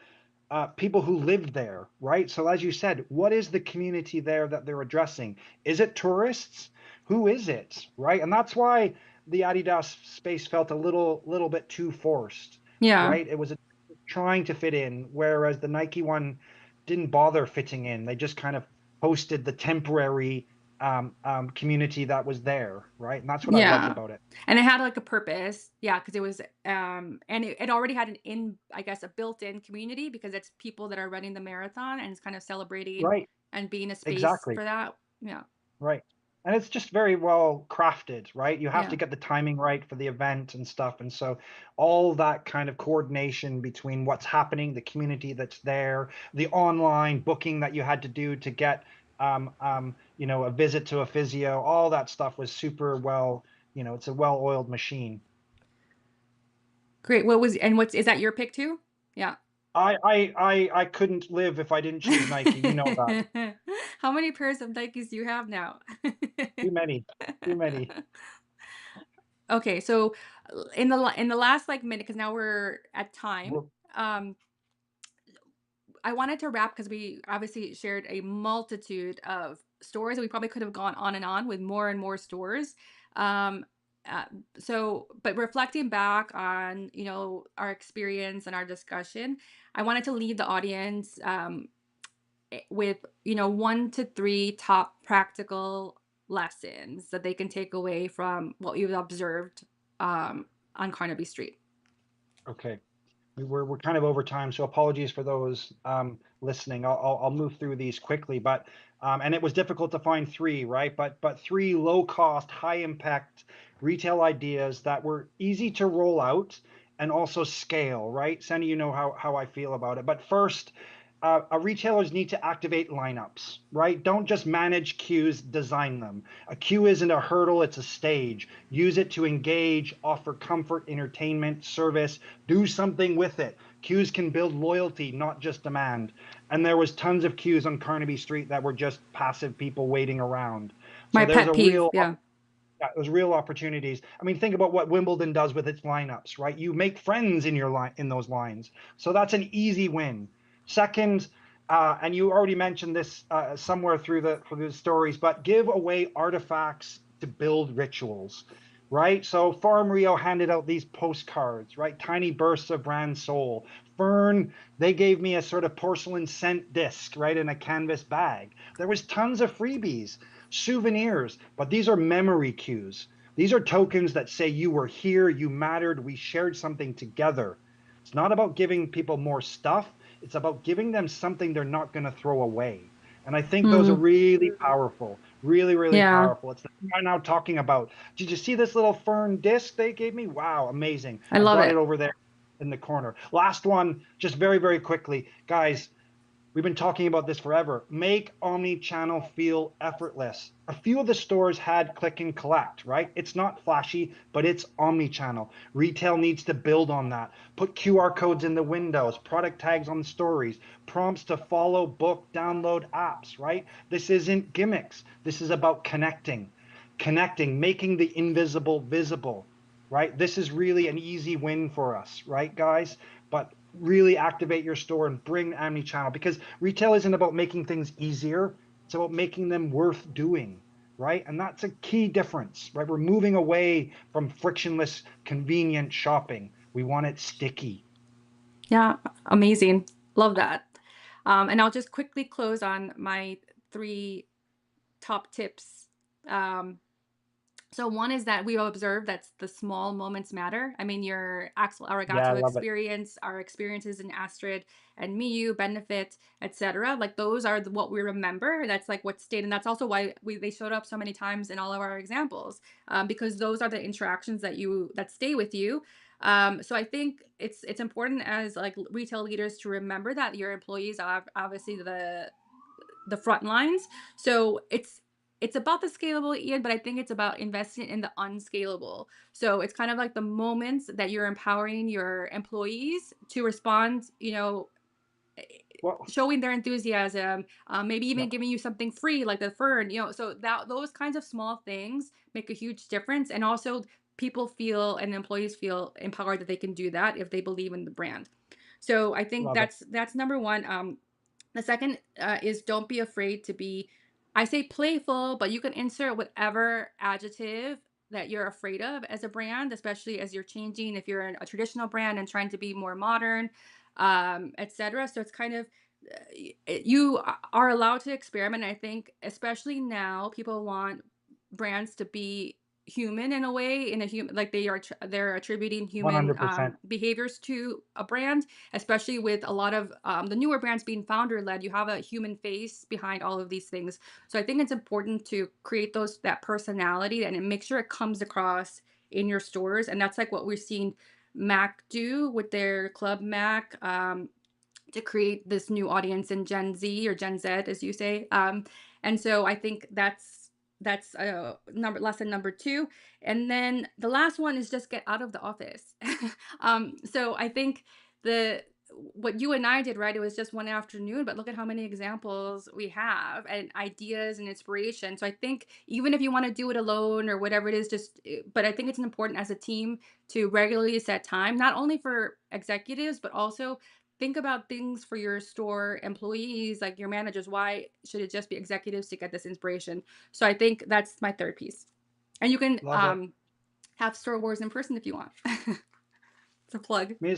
Speaker 2: people who live there, right? So as you said, what is the community there that they're addressing? Is it tourists? Who is it, right? And that's why the Adidas space felt a little bit too forced,
Speaker 1: Yeah.
Speaker 2: right? It was trying to fit in, whereas the Nike one didn't bother fitting in. They just kind of hosted the temporary community that was there, right? And that's what I loved
Speaker 1: Yeah.
Speaker 2: about it.
Speaker 1: And it had like a purpose. Yeah, because it was and it already had I guess a built-in community because it's people that are running the marathon and it's kind of celebrating
Speaker 2: Right,
Speaker 1: and being a space
Speaker 2: exactly.
Speaker 1: for that. Yeah.
Speaker 2: Right. And it's just very well crafted, right? You have to
Speaker 1: Yeah.
Speaker 2: get the timing right for the event and stuff. And so all that kind of coordination between what's happening, the community that's there, the online booking that you had to do to get a visit to a physio, all that stuff was super well, it's a well-oiled machine.
Speaker 1: Great. What was and what's is that your pick too? Yeah.
Speaker 2: I couldn't live if I didn't choose Nike. You know that.
Speaker 1: How many pairs of Nikes do you have now?
Speaker 2: Too many. Too many.
Speaker 1: Okay, so in the last like minute, because now we're at time.
Speaker 2: Well,
Speaker 1: Um, I wanted to wrap because we obviously shared a multitude of stores, and we probably could have gone on and on with more and more stores. Um, uh, but reflecting back on our experience and our discussion, I wanted to leave the audience with 1 to 3 top practical lessons that they can take away from what you've observed on Carnaby Street.
Speaker 2: okay. We're kind of over time, so apologies for those listening. I'll move through these quickly, but and it was difficult to find three, right? But three low cost, high impact retail ideas that were easy to roll out and also scale, right? Sandy, you know how I feel about it. But first, retailers need to activate lineups, right? Don't just manage queues, design them. A queue isn't a hurdle, it's a stage. Use it to engage, offer comfort, entertainment, service, do something with it. Queues can build loyalty, not just demand. And there was tons of queues on Carnaby Street that were just passive people waiting around. So
Speaker 1: My
Speaker 2: there's
Speaker 1: pet
Speaker 2: a
Speaker 1: peeve,
Speaker 2: real
Speaker 1: yeah.
Speaker 2: yeah, there's real opportunities. I mean, think about what Wimbledon does with its lineups, right? You make friends in your line in those lines, so that's an easy win. Second, and you already mentioned this somewhere through the stories, but give away artifacts to build rituals, right? So Farm Rio handed out these postcards, right? Tiny bursts of brand soul. Fern, they gave me a sort of porcelain scent disc, right, in a canvas bag. There was tons of freebies, souvenirs, but these are memory cues. These are tokens that say you were here, you mattered, we shared something together. It's not about giving people more stuff, it's about giving them something they're not going to throw away. And I think those are
Speaker 1: Mm,
Speaker 2: really powerful, really, really
Speaker 1: yeah,
Speaker 2: powerful. It's like I'm now talking about, did you see this little fern disc they gave me? Wow, amazing.
Speaker 1: I
Speaker 2: I've
Speaker 1: love
Speaker 2: got it
Speaker 1: it.
Speaker 2: over there in the corner. Last one, just very, very quickly. Guys, we've been talking about this forever. Make omni-channel feel effortless. A few of the stores had click and collect, right? It's not flashy, but it's omni-channel. Retail needs to build on that. Put QR codes in the windows, product tags on the stories, prompts to follow, book, download apps, right? This isn't gimmicks. This is about connecting, making the invisible visible, right? This is really an easy win for us, right, guys? But really activate your store and bring omni-channel because retail isn't about making things easier. It's about making them worth doing, right? And that's a key difference, right? We're moving away from frictionless, convenient shopping. We want it sticky.
Speaker 1: Yeah, amazing. Love that. And I'll just quickly close on my 3 top tips. Um, So one is that we observe that the small moments matter. I mean, your Axel
Speaker 2: Yeah, I
Speaker 1: Arigato
Speaker 2: love it.
Speaker 1: experience, our experiences in Astrid and Miyu, Benefit, etc. Like those are what we remember. That's like what stayed, and that's also why they showed up so many times in all of our examples, because those are the interactions that stay with you. So I think it's important as like retail leaders to remember that your employees are obviously the front lines. So it's about the scalable, Ian, but I think it's about investing in the unscalable. So it's kind of like the moments that you're empowering your employees to respond, eh,
Speaker 2: Well,
Speaker 1: showing their enthusiasm, maybe
Speaker 2: yeah,
Speaker 1: even giving you something free like the fern, so that those kinds of small things make a huge difference. And also people feel and employees feel empowered that they can do that if they believe in the brand. So I think
Speaker 2: love it.
Speaker 1: that's number one. The second is don't be afraid to be, I say playful, but you can insert whatever adjective that you're afraid of as a brand, especially as you're changing, if you're a traditional brand and trying to be more modern, etc. So it's kind of, you are allowed to experiment. I think, especially now, people want brands to be human in a way, in a human, like they're attributing human
Speaker 2: 100%.
Speaker 1: behaviors to a brand, especially with a lot of the newer brands being founder led. You have a human face behind all of these things. So I think it's important to create that personality and make sure it comes across in your stores. And that's like what we're seeing Mac do with their Club Mac, to create this new audience in Gen Z or Gen Z, as you say. And so I think That's lesson number two. And then the last one is just get out of the office. So I think the what you and I did, right? It was just one afternoon, but look at how many examples we have and ideas and inspiration. So I think even if you want to do it alone or whatever it is, but I think it's important as a team to regularly set time, not only for executives, but also think about things for your store employees, like your managers. Why should it just be executives to get this inspiration? So I think that's my third piece. And you can
Speaker 2: Love it.
Speaker 1: have Star Wars in person if you want. It's a plug.
Speaker 2: I mean,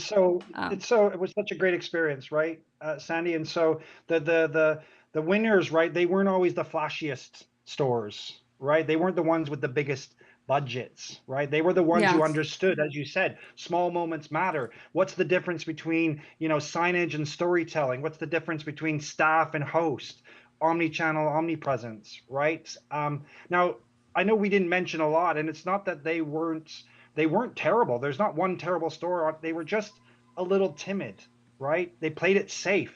Speaker 1: Um,
Speaker 2: it was such a great experience, right, Sandy? And so the winners, right? They weren't always the flashiest stores, right? They weren't the ones with the biggest budgets, right? They were the ones
Speaker 1: yeah.
Speaker 2: who understood, as you said, small moments matter. What's the difference between, signage and storytelling? What's the difference between staff and host? Omni-channel, omnipresence, right? Now, I know we didn't mention a lot, and it's not that they weren't terrible. There's not one terrible store. They were just a little timid, right? They played it safe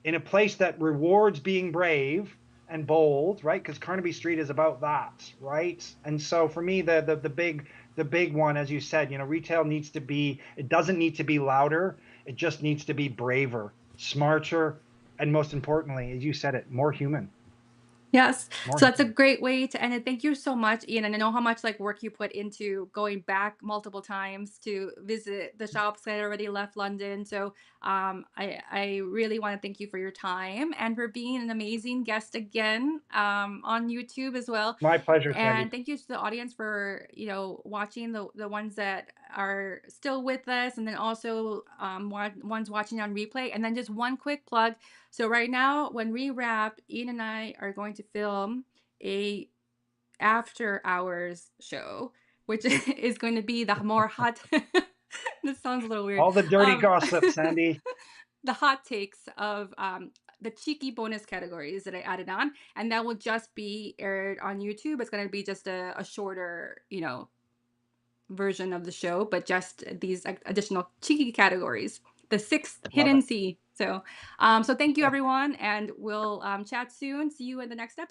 Speaker 2: in a place that rewards being brave and bold, right? Because Carnaby Street is about that, right? And so for me, the big one, as you said, retail needs to be. It doesn't need to be louder. It just needs to be braver, smarter, and most importantly, as you said it, more human,
Speaker 1: Yes.
Speaker 2: more
Speaker 1: So that's a
Speaker 2: human.
Speaker 1: great way to end it. Thank you so much, Ian. And I know how much like work you put into going back multiple times to visit the shops. I already left London. So I really want to thank you for your time and for being an amazing guest again on YouTube as well.
Speaker 2: My pleasure,
Speaker 1: And
Speaker 2: Sandy.
Speaker 1: thank you to the audience for, watching the ones that are still with us, and then also ones watching on replay. And then just one quick plug. So right now, when we wrap, Ian and I are going to film a after hours show, which is going to be the more hot. This sounds a little weird.
Speaker 2: All the dirty
Speaker 1: Um,
Speaker 2: gossip, Sandy.
Speaker 1: the hot takes of the cheeky bonus categories that I added on, and that will just be aired on YouTube. It's going to be just a shorter, version of the show, but just these additional cheeky categories. The sixth
Speaker 2: Love
Speaker 1: hidden
Speaker 2: it.
Speaker 1: C. So, so thank you everyone, and we'll chat soon. See you in the next episode.